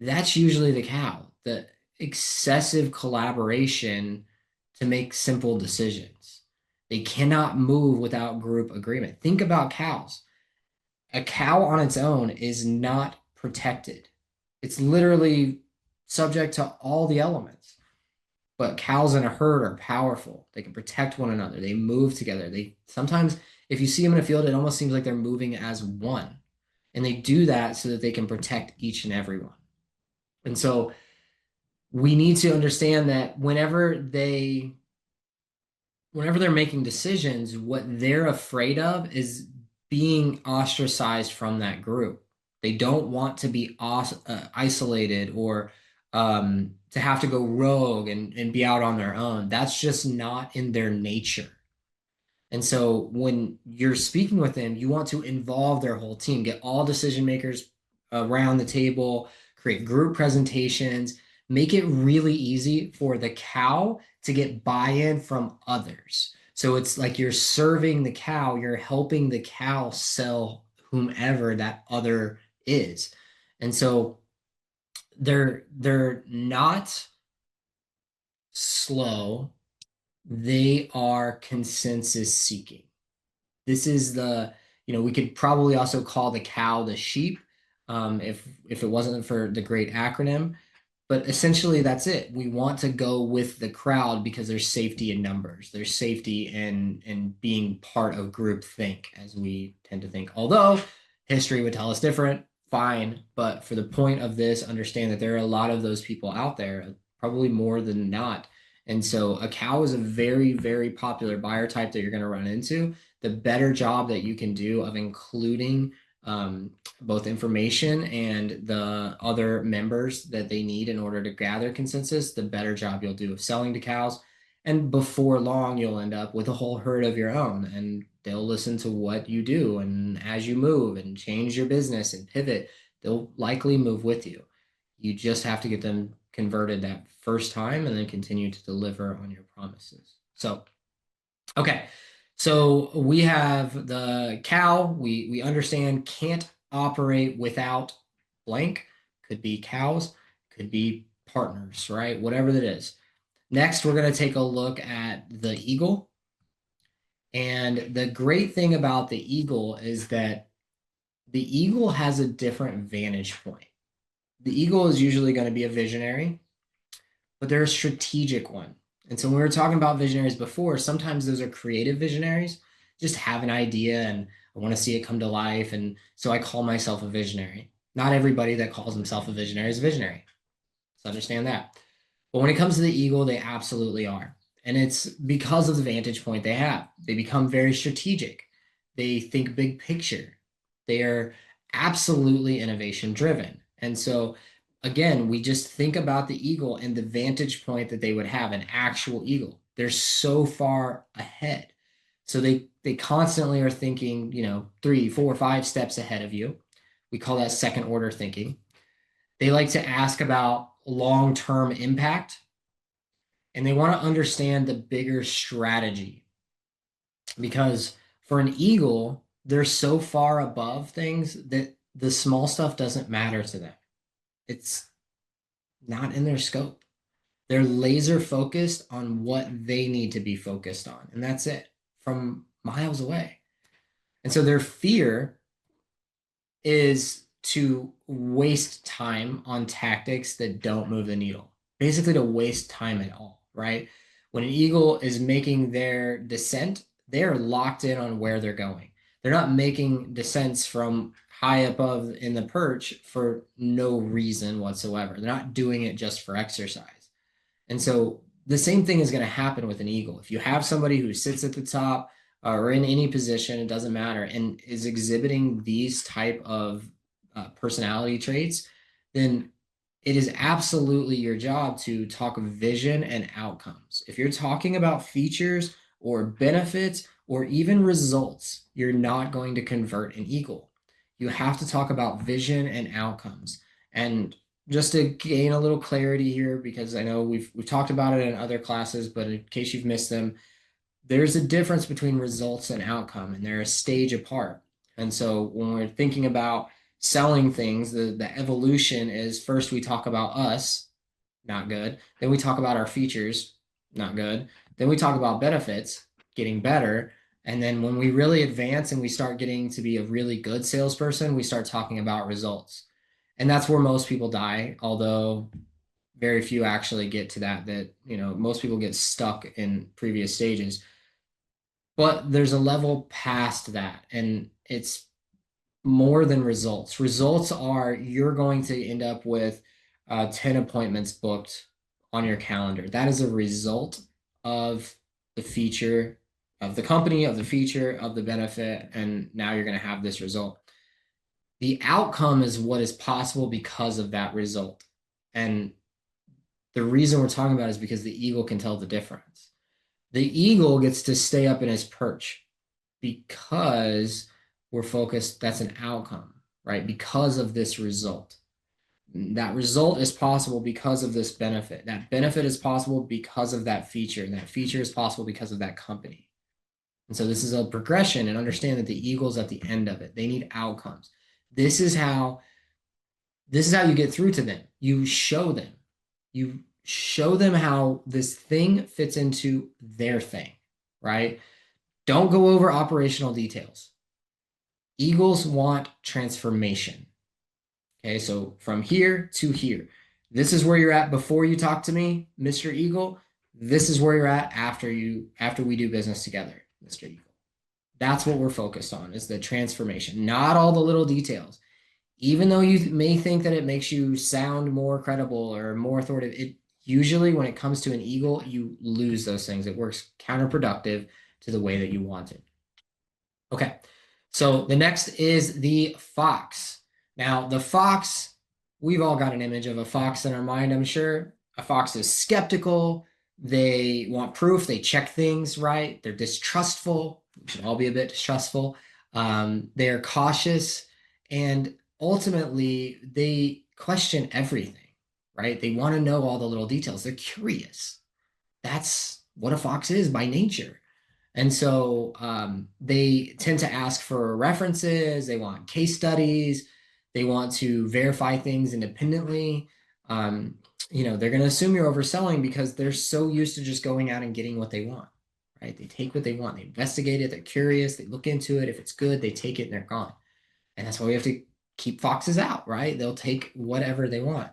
That's usually the cow, the excessive collaboration to make simple decisions. They cannot move without group agreement. Think about cows. A cow on its own is not protected. It's literally subject to all the elements. But cows in a herd are powerful. They can protect one another. They move together. They sometimes, if you see them in a field, it almost seems like they're moving as one. And they do that so that they can protect each and every one. And so we need to understand that whenever they're making decisions, what they're afraid of is being ostracized from that group. They don't want to be isolated or to have to go rogue and be out on their own. That's just not in their nature. And so when you're speaking with them, you want to involve their whole team, get all decision makers around the table, create group presentations, make it really easy for the cow to get buy-in from others. So it's like you're serving the cow, you're helping the cow sell whomever that other is. And so they're not slow, they are consensus seeking. This is we could probably also call the cow the sheep, if it wasn't for the great acronym. But essentially, that's it. We want to go with the crowd because there's safety in numbers. There's safety in being part of group think, as we tend to think. Although history would tell us different, fine. But for the point of this, understand that there are a lot of those people out there, probably more than not. And so a cow is a very, very popular buyer type that you're going to run into. The better job that you can do of including both information and the other members that they need in order to gather consensus, the better job you'll do of selling to cows. And before long, you'll end up with a whole herd of your own, and they'll listen to what you do. And as you move and change your business and pivot, they'll likely move with you. You just have to get them converted that first time and then continue to deliver on your promises. So, okay. So we have the cow. We understand can't operate without blank. Could be cows, could be partners, right? Whatever that is. Next, we're going to take a look at the eagle. And the great thing about the eagle is that the eagle has a different vantage point. The eagle is usually going to be a visionary, but they're a strategic one. And so when we were talking about visionaries before, sometimes those are creative visionaries, just have an idea and I want to see it come to life. And so I call myself a visionary. Not everybody that calls himself a visionary is a visionary. So understand that. But when it comes to the eagle, they absolutely are. And it's because of the vantage point they have. They become very strategic. They think big picture. They are absolutely innovation driven. And so again, we just think about the eagle and the vantage point that they would have, an actual eagle. They're so far ahead. So they constantly are thinking, 3, 4, 5 steps ahead of you. We call that second order thinking. They like to ask about long-term impact, and they want to understand the bigger strategy. Because for an eagle, they're so far above things that the small stuff doesn't matter to them. It's not in their scope. They're laser focused on what they need to be focused on. And that's it, from miles away. And so their fear is to waste time on tactics that don't move the needle. Basically, to waste time at all, right? When an eagle is making their descent, they're locked in on where they're going. They're not making descents from high above in the perch for no reason whatsoever. They're not doing it just for exercise. And so the same thing is going to happen with an eagle. If you have somebody who sits at the top or in any position, it doesn't matter, and is exhibiting these type of personality traits, then it is absolutely your job to talk vision and outcomes. If you're talking about features or benefits or even results, you're not going to convert an eagle. You have to talk about vision and outcomes. And just to gain a little clarity here, because I know we've talked about it in other classes, but in case you've missed them, there's a difference between results and outcome, and they're a stage apart. And so when we're thinking about selling things, the evolution is first we talk about us, not good. Then we talk about our features, not good. Then we talk about benefits, getting better. And then when we really advance and we start getting to be a really good salesperson, we start talking about results. And that's where most people die, although very few actually get to that, most people get stuck in previous stages. But there's a level past that, and it's more than results. Results are you're going to end up with 10 appointments booked on your calendar. That is a result of the feature of the company, of the feature, of the benefit, and now you're going to have this result. The outcome is what is possible because of that result. And the reason we're talking about it is because the eagle can tell the difference. The eagle gets to stay up in his perch because we're focused, that's an outcome, right? Because of this result. That result is possible because of this benefit. That benefit is possible because of that feature. And that feature is possible because of that company. And so this is a progression, and understand that the eagle's at the end of it. They need outcomes. This is how you get through to them. You show them. You show them how this thing fits into their thing, right? Don't go over operational details. Eagles want transformation. Okay, so from here to here. This is where you're at before you talk to me, Mr. Eagle. This is where you're at after we do business together, Mr. Eagle. That's what we're focused on, is the transformation, not all the little details. Even though you may think that it makes you sound more credible or more authoritative, it usually, when it comes to an eagle, you lose those things. It works counterproductive to the way that you want it. Okay, so the next is the fox. Now, the fox, we've all got an image of a fox in our mind, I'm sure. A fox is skeptical. They want proof. They check things, right? They're distrustful. We should all be a bit distrustful. They're cautious. And ultimately, they question everything, right? They want to know all the little details. They're curious. That's what a fox is by nature. And so they tend to ask for references. They want case studies. They want to verify things independently. They're going to assume you're overselling because they're so used to just going out and getting what they want, right? They take what they want. They investigate it. They're curious. They look into it. If it's good, they take it and they're gone. And that's why we have to keep foxes out, right? They'll take whatever they want.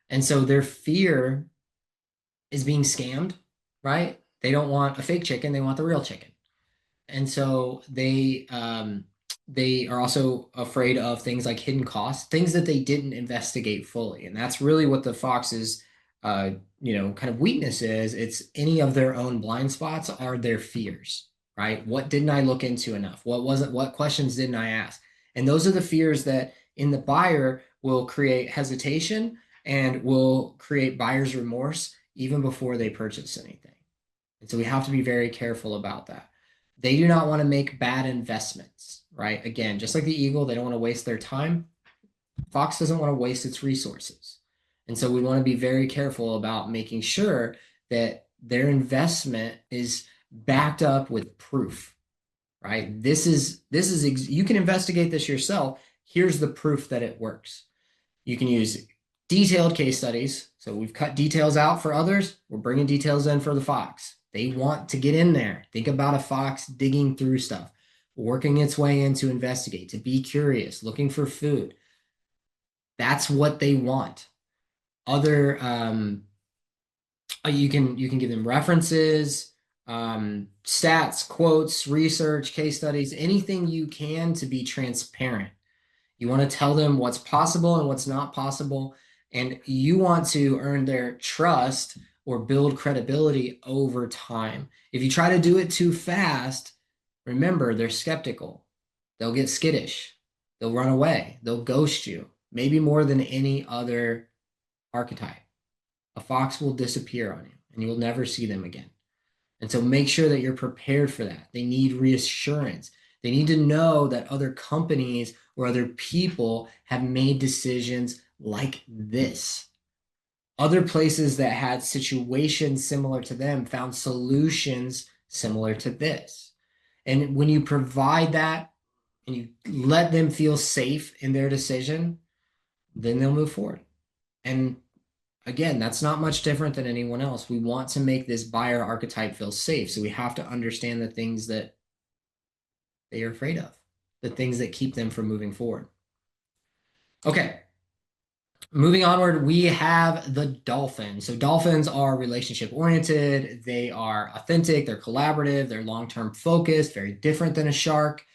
And so their fear is being scammed, right? They don't want a fake chicken. They want the real chicken. And so they are also afraid of things like hidden costs, things that they didn't investigate fully. And that's really what the fox's kind of weakness is. It's any of their own blind spots are their fears, right? What didn't I look into enough? What questions didn't I ask? And those are the fears that in the buyer will create hesitation and will create buyer's remorse even before they purchase anything. And so we have to be very careful about that. They do not want to make bad investments, right? Again, just like the eagle, they don't want to waste their time. Fox doesn't want to waste its resources. And so we want to be very careful about making sure that their investment is backed up with proof, right? You can investigate this yourself. Here's the proof that it works. You can use detailed case studies. So we've cut details out for others. We're bringing details in for the fox. They want to get in there. Think about a fox digging through stuff, working its way in to investigate, to be curious, looking for food. That's what they want. Other, you can give them references, stats, quotes, research, case studies, anything you can to be transparent. You want to tell them what's possible and what's not possible. And you want to earn their trust or build credibility over time. If you try to do it too fast, remember, they're skeptical. They'll get skittish. They'll run away. They'll ghost you, maybe more than any other archetype. A fox will disappear on you and you will never see them again. And so make sure that you're prepared for that. They need reassurance. They need to know that other companies or other people have made decisions like this. Other places that had situations similar to them found solutions similar to this. And when you provide that and you let them feel safe in their decision, then they'll move forward. And again, that's not much different than anyone else. We want to make this buyer archetype feel safe. So we have to understand the things that they are afraid of, the things that keep them from moving forward. Okay, Moving onward, we have the dolphin. So dolphins are relationship oriented. They are authentic. They're collaborative. They're long-term focused, very different than a shark,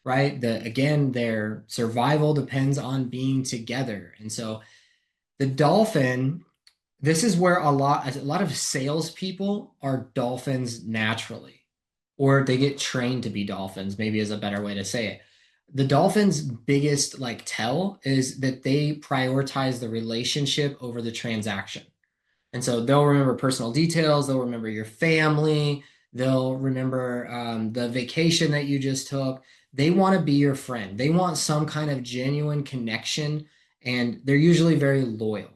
right? Again, their survival depends on being together. And so the dolphin, this is where a lot of salespeople are dolphins naturally, or they get trained to be dolphins, maybe is a better way to say it. The dolphins' biggest like tell is that they prioritize the relationship over the transaction. And so they'll remember personal details, they'll remember your family, they'll remember the vacation that you just took. They want to be your friend. They want some kind of genuine connection, and they're usually very loyal,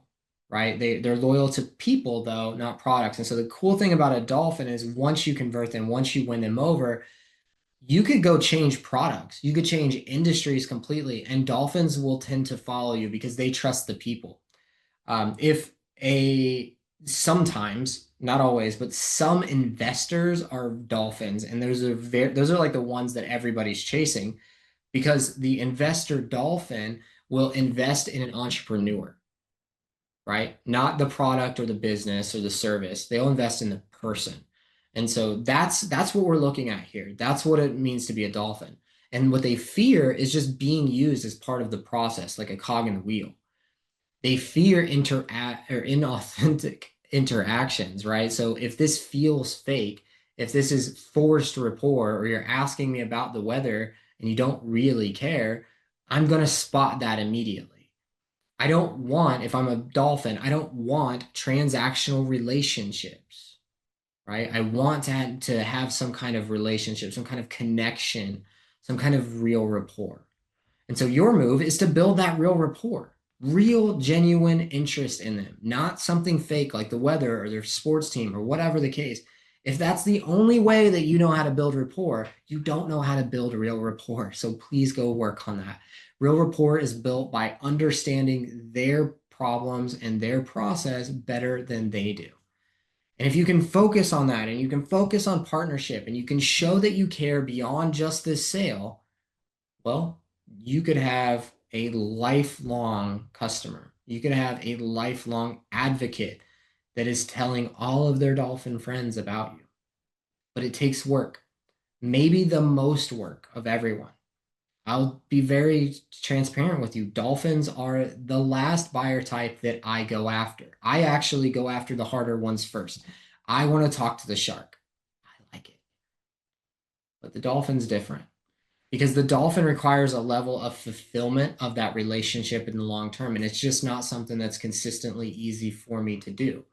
right? They're loyal to people though, not products. And so the cool thing about a dolphin is once you convert them, once you win them over, you could go change products. You could change industries completely, and dolphins will tend to follow you because they trust the people. If a Sometimes, not always, but some investors are dolphins, and those are like the ones that everybody's chasing because the investor dolphin will invest in an entrepreneur, right? Not the product or the business or the service. They'll invest in the person. And so that's what we're looking at here. That's what it means to be a dolphin. And what they fear is just being used as part of the process, like a cog in the wheel. They fear inauthentic interactions, right? So if this feels fake, if this is forced rapport, or you're asking me about the weather and you don't really care, I'm going to spot that immediately. I don't want, if I'm a dolphin, I don't want transactional relationships, right? I want to have some kind of relationship, some kind of connection, some kind of real rapport. And so your move is to build that real rapport, real, genuine interest in them, not something fake like the weather or their sports team or whatever the case. If that's the only way that you know how to build rapport, you don't know how to build a real rapport. So please go work on that. Real rapport is built by understanding their problems and their process better than they do. And if you can focus on that and you can focus on partnership and you can show that you care beyond just this sale, well, you could have a lifelong customer. You could have a lifelong advocate that is telling all of their dolphin friends about you. But it takes work, maybe the most work of everyone. I'll be very transparent with you. Dolphins are the last buyer type that I go after. I actually go after the harder ones first. I want to talk to the shark. I like it. But the dolphin's different because the dolphin requires a level of fulfillment of that relationship in the long term. And it's just not something that's consistently easy for me to do.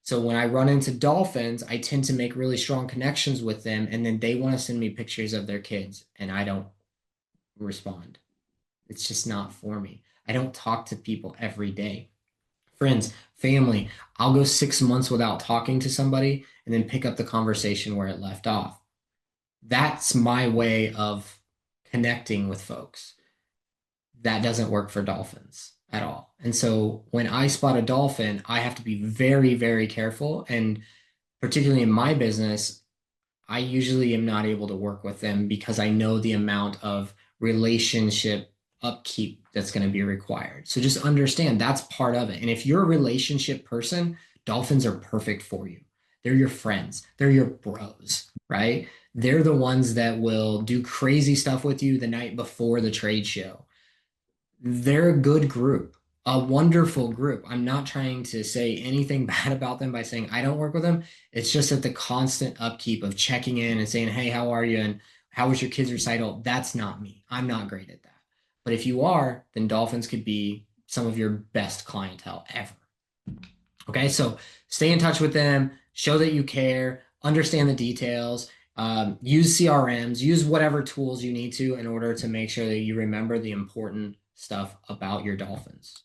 So when I run into dolphins, I tend to make really strong connections with them. And then they want to send me pictures of their kids, and I don't respond. It's just not for me. I don't talk to people every day. Friends, family, I'll go 6 months without talking to somebody and then pick up the conversation where it left off. That's my way of connecting with folks. That doesn't work for dolphins at all. And so when I spot a dolphin, I have to be very, very careful. And particularly in my business, I usually am not able to work with them because I know the amount of relationship upkeep that's going to be required. So just understand that's part of it. And if you're a relationship person, dolphins are perfect for you. They're your friends, they're your bros, right? They're the ones that will do crazy stuff with you the night before the trade show. They're a good group, a wonderful group. I'm not trying to say anything bad about them by saying I don't work with them. It's just that the constant upkeep of checking in and saying, hey, how are you? And how was your kid's recital? That's not me. I'm not great at that. But if you are, then dolphins could be some of your best clientele ever. Okay, so stay in touch with them, show that you care, understand the details, use CRMs, use whatever tools you need to in order to make sure that you remember the important stuff about your dolphins.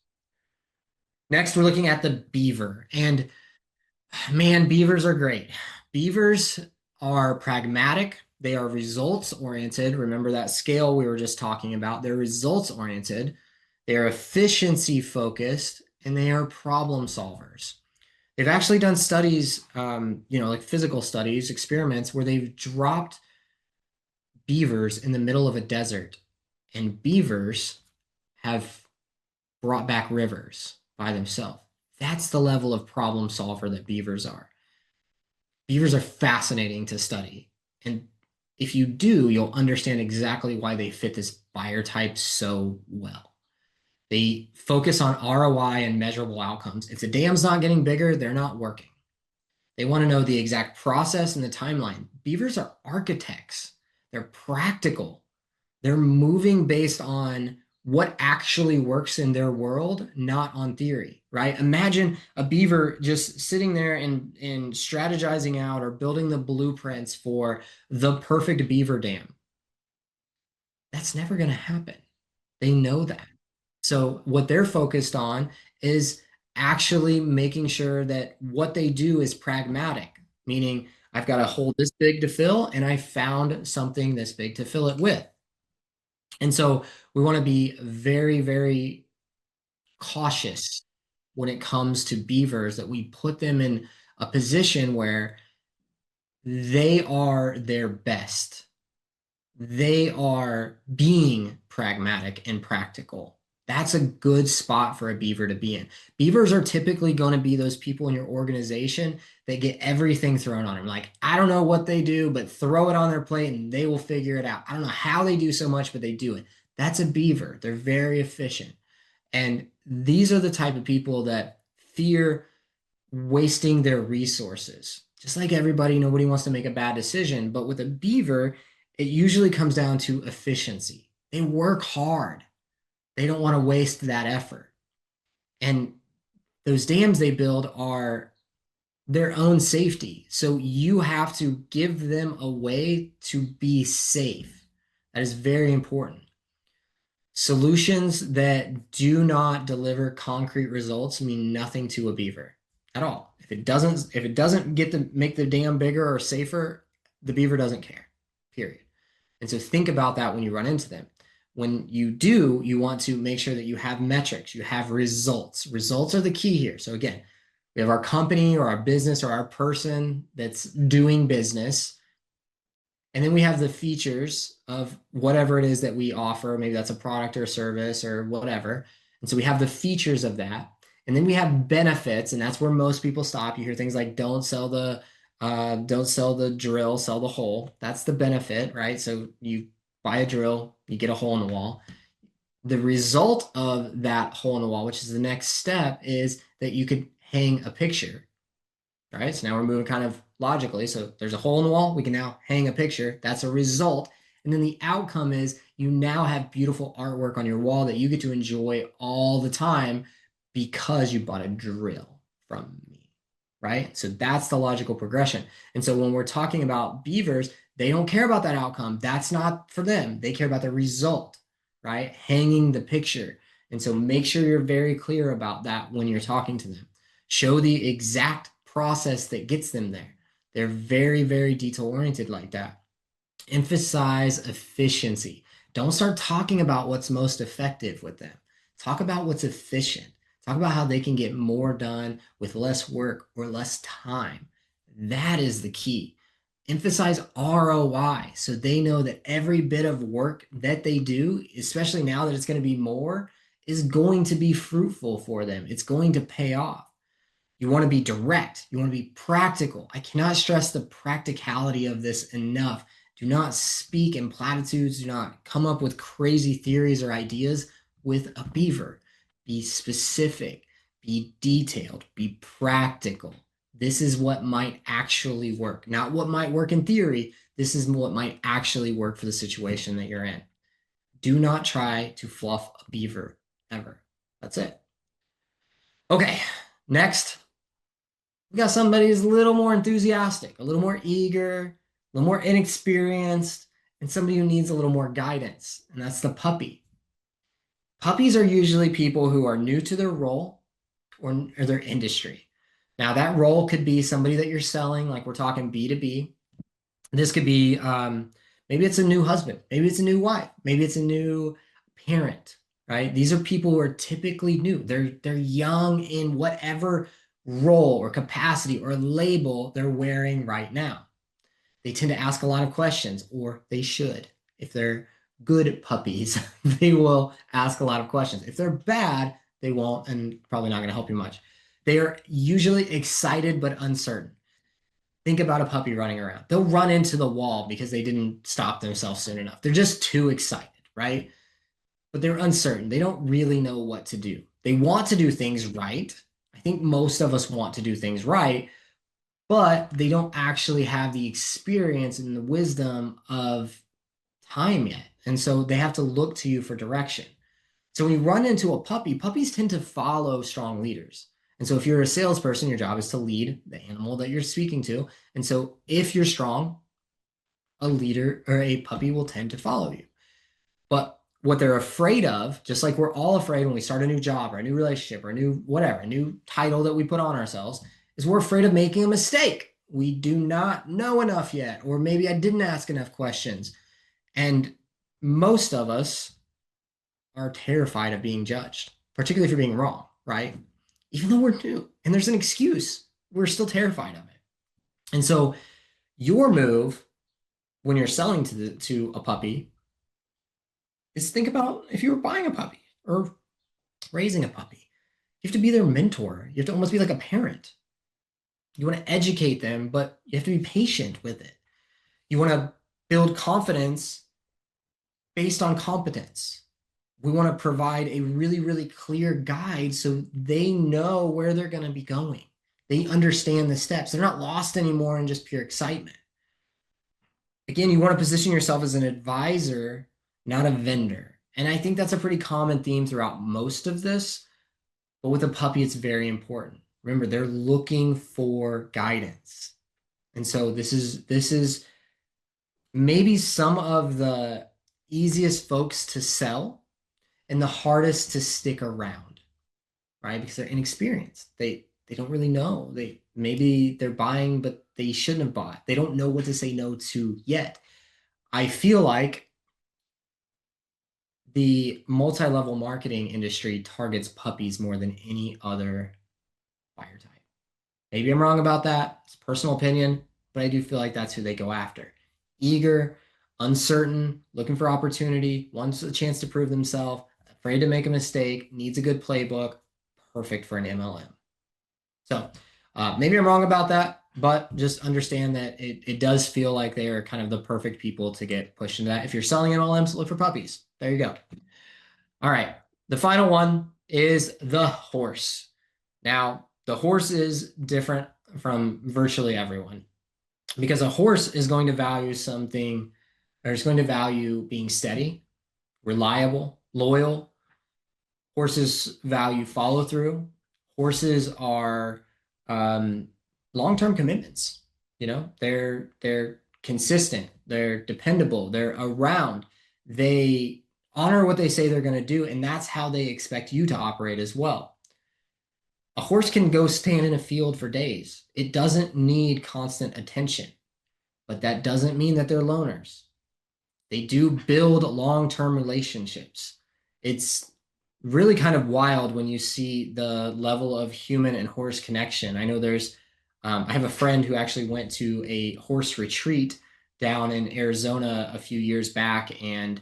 Next, we're looking at the beaver. And man, beavers are great. Beavers are pragmatic. They are results oriented. Remember that scale we were just talking about. They're results oriented. They are efficiency focused, and they are problem solvers. They've actually done studies, like physical studies, experiments where they've dropped beavers in the middle of a desert, and beavers have brought back rivers. by themselves. That's the level of problem solver that beavers are. Beavers are fascinating to study. And if you do, you'll understand exactly why they fit this buyer type so well. They focus on ROI and measurable outcomes. If the dam's not getting bigger, they're not working. They want to know the exact process and the timeline. Beavers are architects. They're practical. They're moving based on what actually works in their world, not on theory, right? Imagine a beaver just sitting there and strategizing out or building the blueprints for the perfect beaver dam. That's never going to happen. They know that. So what they're focused on is actually making sure that what they do is pragmatic, meaning I've got a hole this big to fill and I found something this big to fill it with. And so we want to be very, very cautious when it comes to beavers, that we put them in a position where they are their best. They are being pragmatic and practical. That's a good spot for a beaver to be in. Beavers are typically going to be those people in your organization that get everything thrown on them. Like, I don't know what they do, but throw it on their plate and they will figure it out. I don't know how they do so much, but they do it. That's a beaver. They're very efficient. And these are the type of people that fear wasting their resources. Just like everybody, nobody wants to make a bad decision. But with a beaver, it usually comes down to efficiency. They work hard. They don't want to waste that effort. And those dams they build are their own safety. So you have to give them a way to be safe. That is very important. Solutions that do not deliver concrete results mean nothing to a beaver at all. If it doesn't get to make the dam bigger or safer, the beaver doesn't care. Period. And so think about that when you run into them. When you do, you want to make sure that you have metrics, you have results. Results are the key here. So again, we have our company or our business or our person that's doing business. And then we have the features of whatever it is that we offer. Maybe that's a product or a service or whatever. And so we have the features of that. And then we have benefits, and that's where most people stop. You hear things like don't sell the drill, sell the hole. That's the benefit, right? So you buy a drill, you get a hole in the wall. The result of that hole in the wall, which is the next step, is that you could hang a picture. All right, so now we're moving kind of logically. So there's a hole in the wall. We can now hang a picture. That's a result. And then the outcome is you now have beautiful artwork on your wall that you get to enjoy all the time because you bought a drill from me, right? So that's the logical progression. And so when we're talking about beavers, they don't care about that outcome. That's not for them. They care about the result, right? Hanging the picture. And so make sure you're very clear about that when you're talking to them. Show the exact process that gets them there. They're very, very detail oriented like that. Emphasize efficiency. Don't start talking about what's most effective with them. Talk about what's efficient. Talk about how they can get more done with less work or less time. That is the key. Emphasize ROI so they know that every bit of work that they do, especially now that it's going to be more, is going to be fruitful for them. It's going to pay off. You want to be direct. You want to be practical. I cannot stress the practicality of this enough. Do not speak in platitudes. Do not come up with crazy theories or ideas with a beaver. Be specific, be detailed, be practical. This is what might actually work. Not what might work in theory. This is what might actually work for the situation that you're in. Do not try to fluff a beaver ever. That's it. Okay, next. We got somebody who's a little more enthusiastic, a little more eager, a little more inexperienced, and somebody who needs a little more guidance. And that's the puppy. Puppies are usually people who are new to their role or their industry. Now, that role could be somebody that you're selling, like we're talking B2B. This could be maybe it's a new husband, maybe it's a new wife, maybe it's a new parent, right? These are people who are typically new. They're young in whatever role or capacity or label they're wearing right now. They tend to ask a lot of questions, or they should. If they're good puppies, they will ask a lot of questions. If they're bad, they won't, and probably not going to help you much. They are usually excited but uncertain. Think about a puppy running around. They'll run into the wall because they didn't stop themselves soon enough. They're just too excited, right? But they're uncertain. They don't really know what to do. They want to do things right. I think most of us want to do things right, but they don't actually have the experience and the wisdom of time yet. And so they have to look to you for direction. So when you run into a puppy, puppies tend to follow strong leaders. And so if you're a salesperson, your job is to lead the animal that you're speaking to. And so if you're strong, a leader or a puppy will tend to follow you. But what they're afraid of, just like we're all afraid when we start a new job or a new relationship or a new whatever, a new title that we put on ourselves, is we're afraid of making a mistake. We do not know enough yet, or maybe I didn't ask enough questions. And most of us are terrified of being judged, particularly if you're being wrong, right? Even though we're new and there's an excuse, we're still terrified of it. And so your move when you're selling to a puppy is think about if you were buying a puppy or raising a puppy. You have to be their mentor. You have to almost be like a parent. You want to educate them, but you have to be patient with it. You want to build confidence based on competence. We want to provide a really, really clear guide so they know where they're going to be going. They understand the steps. They're not lost anymore in just pure excitement. Again, you want to position yourself as an advisor, not a vendor. And I think that's a pretty common theme throughout most of this. But with a puppy, it's very important. Remember, they're looking for guidance. And so this is maybe some of the easiest folks to sell and the hardest to stick around, right? Because they're inexperienced. They don't really know. Maybe they're buying, but they shouldn't have bought. They don't know what to say no to yet. I feel like the multi-level marketing industry targets puppies more than any other buyer type. Maybe I'm wrong about that. It's a personal opinion, but I do feel like that's who they go after. Eager, uncertain, looking for opportunity, wants a chance to prove themselves, afraid to make a mistake, needs a good playbook, perfect for an MLM. So maybe I'm wrong about that, but just understand that it does feel like they are kind of the perfect people to get pushed into that. If you're selling MLMs, look for puppies. There you go. All right. The final one is the horse. Now, the horse is different from virtually everyone because a horse is going to value something, or is going to value being steady, reliable, loyal. Horses value follow through. Horses are long-term commitments. You know, they're consistent, they're dependable, they're around, they honor what they say they're going to do, and that's how they expect you to operate as well. A horse can go stand in a field for days. It doesn't need constant attention, but that doesn't mean that they're loners. They do build long-term relationships. It's really kind of wild when you see the level of human and horse connection. I know I have a friend who actually went to a horse retreat down in Arizona a few years back, and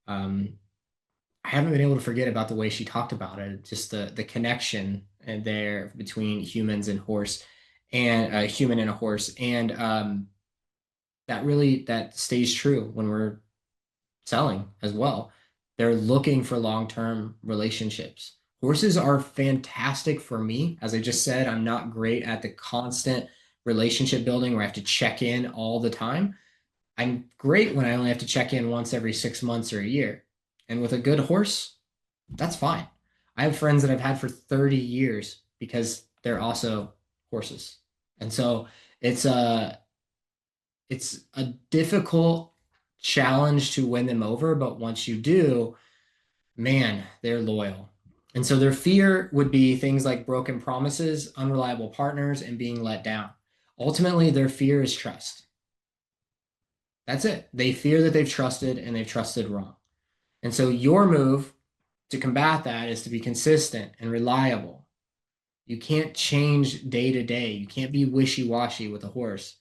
I haven't been able to forget about the way she talked about it. Just the connection there between humans and horse, and a human and a horse, and that stays true when we're selling as well. They're looking for long-term relationships. Horses are fantastic for me. As I just said, I'm not great at the constant relationship building where I have to check in all the time. I'm great when I only have to check in once every 6 months or a year. And with a good horse, that's fine. I have friends that I've had for 30 years because they're also horses. And so it's a difficult challenge to win them over, but once you do, man, they're loyal. And so their fear would be things like broken promises, unreliable partners, and being let down. Ultimately, their fear is trust. That's it. They fear that they've trusted and they've trusted wrong. And so your move to combat that is to be consistent and reliable. You can't change day to day. You can't be wishy-washy with a horse.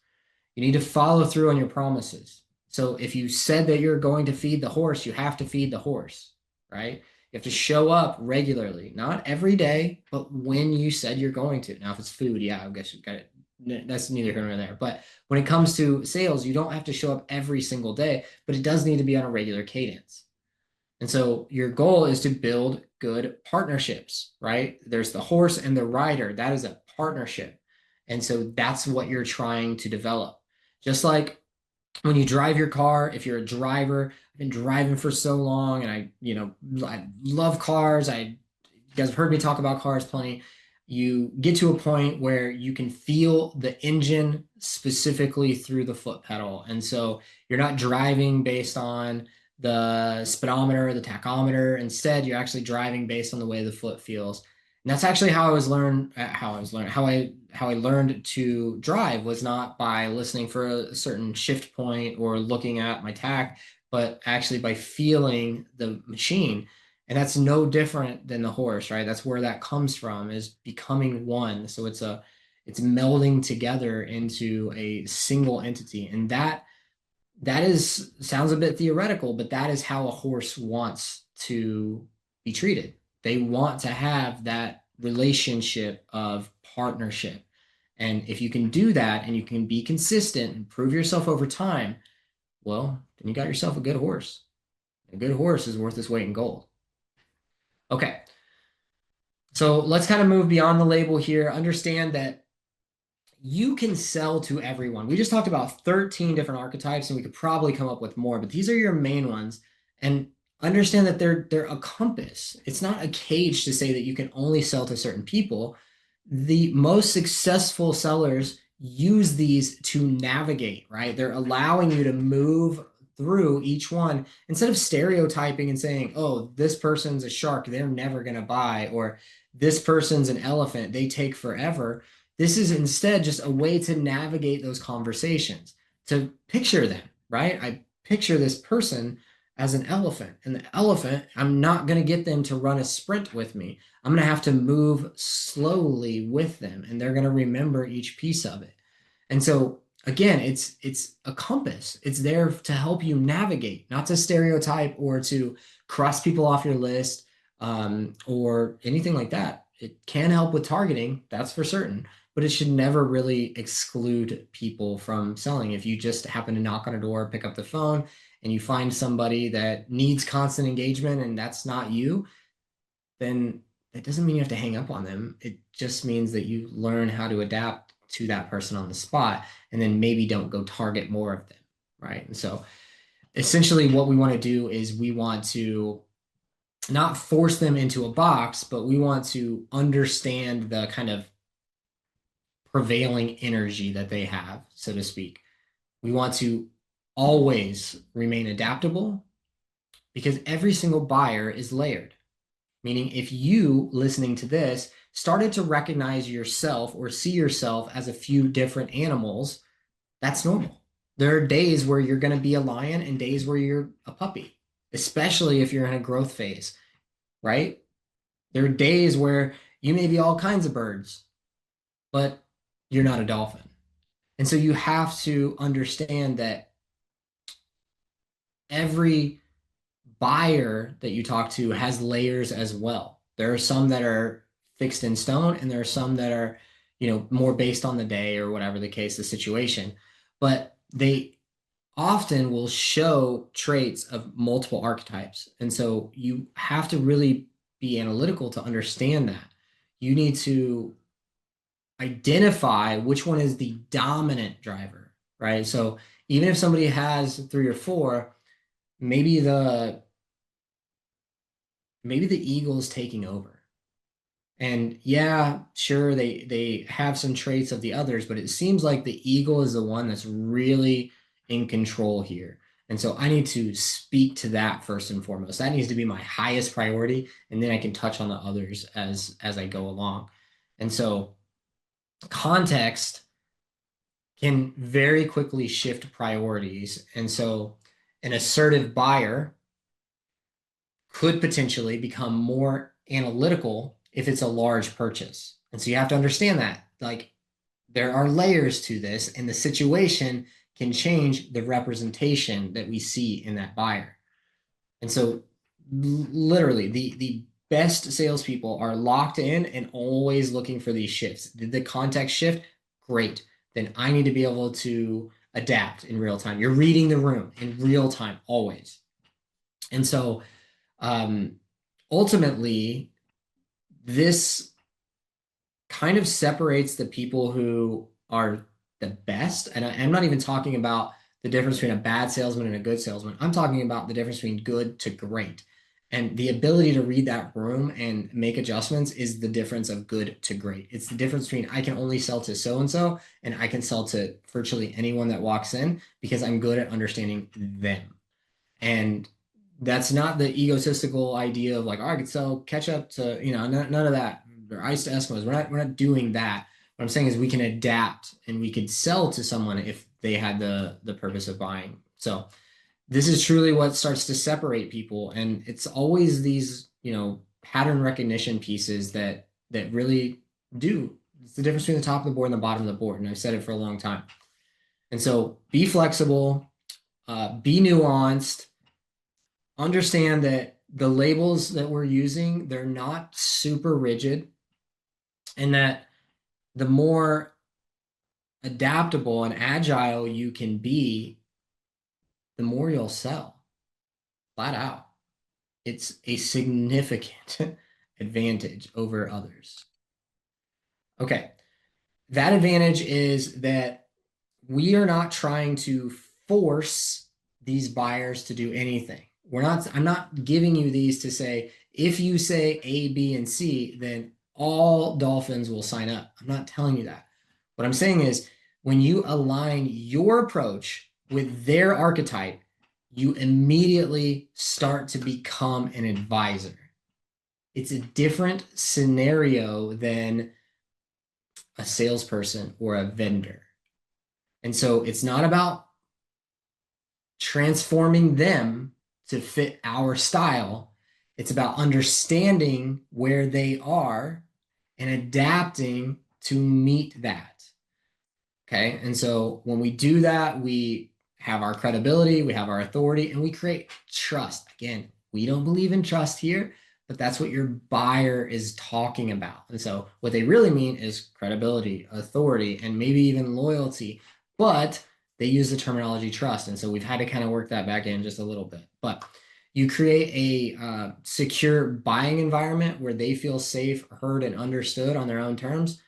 You need to follow through on your promises. So if you said that you're going to feed the horse, you have to feed the horse, right? You have to show up regularly, not every day, but when you said you're going to. Now, if it's food, yeah, I guess you got it. That's neither here nor there. But when it comes to sales, you don't have to show up every single day, but it does need to be on a regular cadence. And so your goal is to build good partnerships, right? There's the horse and the rider. That is a partnership. And so that's what you're trying to develop. Just like when you drive your car, if you're a driver, I've been driving for so long and I love cars. You guys have heard me talk about cars plenty. You get to a point where you can feel the engine specifically through the foot pedal. And so you're not driving based on the speedometer, the tachometer. Instead, you're actually driving based on the way the foot feels. And that's actually how I learned to drive was not by listening for a certain shift point or looking at my tach, but actually by feeling the machine. And that's no different than the horse, right? That's where that comes from, is becoming one. So it's melding together into a single entity. And that is sounds a bit theoretical, but that is how a horse wants to be treated. They want to have that relationship of partnership. And if you can do that and you can be consistent and prove yourself over time, well, then you got yourself a good horse. A good horse is worth its weight in gold. Okay. So let's kind of move beyond the label here. Understand that you can sell to everyone. We just talked about 13 different archetypes, and we could probably come up with more, but these are your main ones. And understand that they're a compass. It's not a cage to say that you can only sell to certain people. The most successful sellers use these to navigate, right? They're allowing you to move through each one instead of stereotyping and saying, oh, this person's a shark, they're never going to buy, or this person's an elephant, they take forever. This is instead just a way to navigate those conversations, to picture them, right? I picture this person as an elephant, and the elephant, I'm not going to get them to run a sprint with me. I'm going to have to move slowly with them, and they're going to remember each piece of it. And so again, it's a compass. It's there to help you navigate, not to stereotype or to cross people off your list, or anything like that. It can help with targeting, that's for certain, but it should never really exclude people from selling. If you just happen to knock on a door, pick up the phone, and you find somebody that needs constant engagement and that's not you, then it doesn't mean you have to hang up on them. It just means that you learn how to adapt to that person on the spot, and then maybe don't go target more of them, right? And so essentially what we want to do is we want to not force them into a box, but we want to understand the kind of prevailing energy that they have, so to speak. We want to always remain adaptable because every single buyer is layered. Meaning if you, listening to this, started to recognize yourself or see yourself as a few different animals, that's normal. There are days where you're going to be a lion and days where you're a puppy, especially if you're in a growth phase, right? There are days where you may be all kinds of birds, but you're not a dolphin. And so you have to understand that every buyer that you talk to has layers as well. There are some that are fixed in stone, and there are some that are, more based on the day or whatever the case, the situation. But they often will show traits of multiple archetypes. And so you have to really be analytical to understand that. You need to identify which one is the dominant driver, right? So even if somebody has 3 or 4, maybe the eagle is taking over. And yeah, sure, they have some traits of the others, but it seems like the eagle is the one that's really in control here. And so I need to speak to that first and foremost. That needs to be my highest priority, and then I can touch on the others as I go along. And so context can very quickly shift priorities. And so an assertive buyer could potentially become more analytical if it's a large purchase. And so you have to understand that, like, there are layers to this, and the situation can change the representation that we see in that buyer. And so literally the best salespeople are locked in and always looking for these shifts. Did the context shift? Great. Then I need to be able to adapt in real time. You're reading the room in real time always. And so um, ultimately, this kind of separates the people who are the best. And I'm not even talking about the difference between a bad salesman and a good salesman. I'm talking about the difference between good to great. And the ability to read that room and make adjustments is the difference of good to great. It's the difference between I can only sell to so and so, and I can sell to virtually anyone that walks in because I'm good at understanding them. And that's not the egotistical idea of like, oh, I could sell ketchup to, none of that. Or ice to Eskimos. We're not doing that. What I'm saying is we can adapt and we could sell to someone if they had the purpose of buying. So this is truly what starts to separate people. And it's always these, pattern recognition pieces that really do. It's the difference between the top of the board and the bottom of the board. And I've said it for a long time. And so be flexible, be nuanced, understand that the labels that we're using, they're not super rigid, and that the more adaptable and agile you can be, the more you'll sell. Flat out. It's a significant advantage over others. Okay. That advantage is that we are not trying to force these buyers to do anything. I'm not giving you these to say, if you say A, B, and C, then all dolphins will sign up. I'm not telling you that. What I'm saying is when you align your approach with their archetype, you immediately start to become an advisor. It's a different scenario than a salesperson or a vendor. And so it's not about transforming them to fit our style. It's about understanding where they are and adapting to meet that. Okay. And so when we do that, we have our credibility, we have our authority, and we create trust. Again, we don't believe in trust here, but that's what your buyer is talking about. And so what they really mean is credibility, authority, and maybe even loyalty, but they use the terminology trust. And so we've had to kind of work that back in just a little bit. But you create a secure buying environment where they feel safe, heard, and understood on their own terms.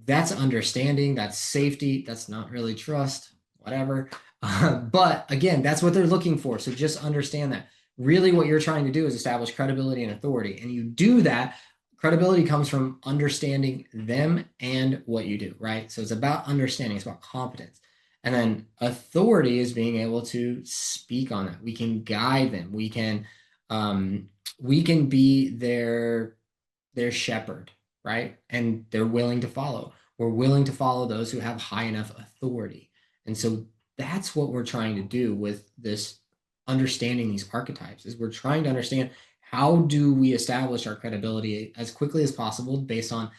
That's understanding, that's safety, that's not really trust, whatever. But again, that's what they're looking for. So just understand that. Really, what you're trying to do is establish credibility and authority. And you do that. Credibility comes from understanding them and what you do, right? So it's about understanding, it's about competence. And then authority is being able to speak on that. We can guide them. We can be their shepherd, right? And they're willing to follow. We're willing to follow those who have high enough authority. And so that's what we're trying to do with this understanding these archetypes is we're trying to understand how do we establish our credibility as quickly as possible based on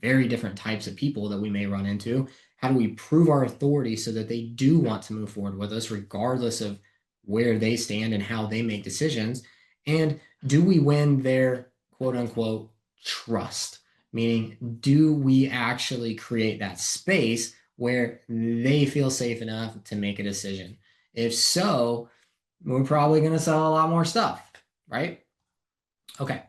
very different types of people that we may run into. How do we prove our authority so that they do want to move forward with us regardless of where they stand and how they make decisions? And do we win their quote unquote trust? Meaning, do we actually create that space where they feel safe enough to make a decision? If so, we're probably going to sell a lot more stuff, right? Okay.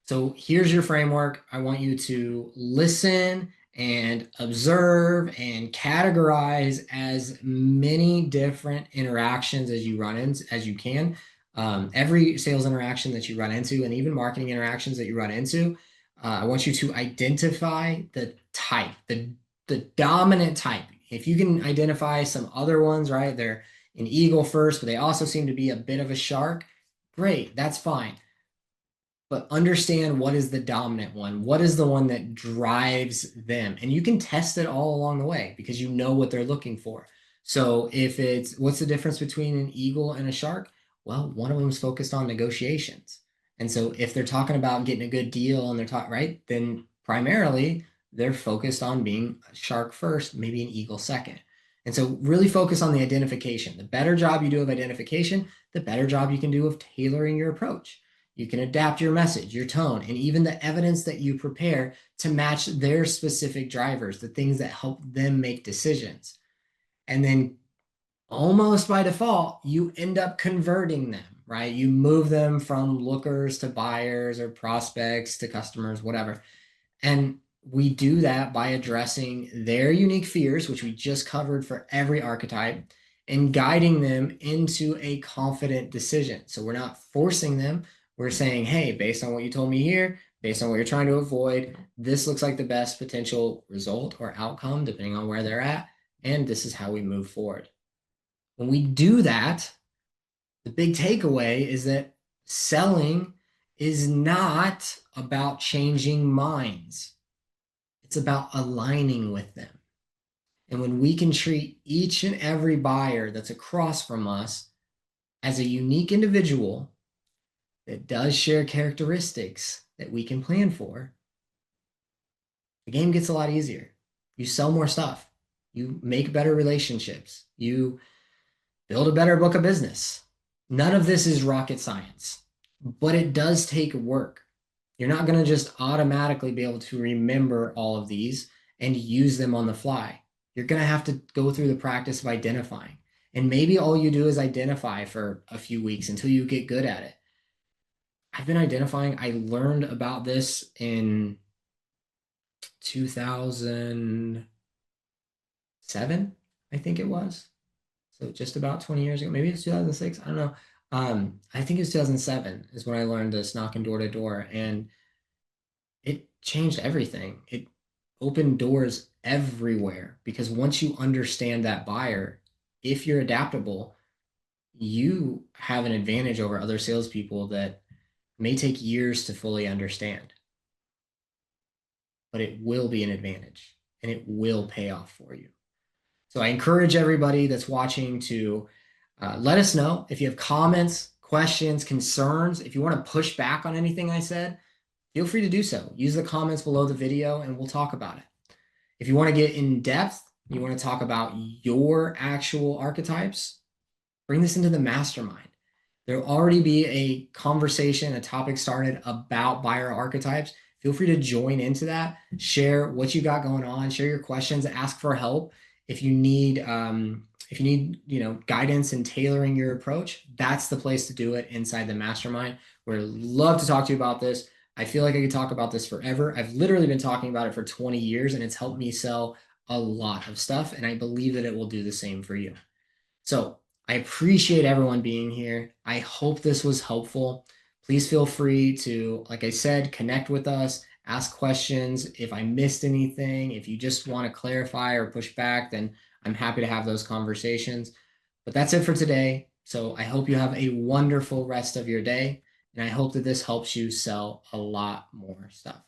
So here's your framework. I want you to listen and observe and categorize as many different interactions as you run into as you can. Every sales interaction that you run into, and even marketing interactions that you run into, I want you to identify the type, the dominant type. If you can identify some other ones, right? They're an eagle first, but they also seem to be a bit of a shark. Great, that's fine. But understand what is the dominant one. What is the one that drives them? And you can test it all along the way because you know what they're looking for. So if it's, what's the difference between an eagle and a shark? Well, one of them is focused on negotiations. And so if they're talking about getting a good deal and they're talking, right, then primarily they're focused on being a shark first, maybe an eagle second. And so really focus on the identification. The better job you do of identification, the better job you can do of tailoring your approach. You can adapt your message, your tone, and even the evidence that you prepare to match their specific drivers, the things that help them make decisions. And then almost by default, you end up converting them, right? You move them from lookers to buyers or prospects to customers, whatever. And we do that by addressing their unique fears, which we just covered for every archetype, and guiding them into a confident decision. So we're not forcing them. We're saying, hey, based on what you told me here, based on what you're trying to avoid, this looks like the best potential result or outcome, depending on where they're at. And this is how we move forward. When we do that, the big takeaway is that selling is not about changing minds. It's about aligning with them. And when we can treat each and every buyer that's across from us as a unique individual that does share characteristics that we can plan for, the game gets a lot easier. You sell more stuff. You make better relationships. You build a better book of business. None of this is rocket science, but it does take work. You're not going to just automatically be able to remember all of these and use them on the fly. You're going to have to go through the practice of identifying. And maybe all you do is identify for a few weeks until you get good at it. I've been identifying. I learned about this in 2007, I think it was. So just about 20 years ago. Maybe it's 2006. I don't know. I think it was 2007 is when I learned this knocking door to door, and it changed everything. It opened doors everywhere because once you understand that buyer, if you're adaptable, you have an advantage over other salespeople that may take years to fully understand. But it will be an advantage and it will pay off for you. So I encourage everybody that's watching to let us know if you have comments, questions, concerns. If you want to push back on anything I said, feel free to do so. Use the comments below the video and we'll talk about it. If you want to get in depth, you want to talk about your actual archetypes, bring this into the mastermind. There'll already be a conversation, a topic started about buyer archetypes. Feel free to join into that, share what you got going on, share your questions, ask for help. If you need guidance in tailoring your approach, that's the place to do it inside the mastermind. We'd love to talk to you about this. I feel like I could talk about this forever. I've literally been talking about it for 20 years and it's helped me sell a lot of stuff. And I believe that it will do the same for you. So I appreciate everyone being here. I hope this was helpful. Please feel free to, like I said, connect with us, ask questions. If I missed anything, if you just want to clarify or push back, then I'm happy to have those conversations. But that's it for today. So I hope you have a wonderful rest of your day. And I hope that this helps you sell a lot more stuff.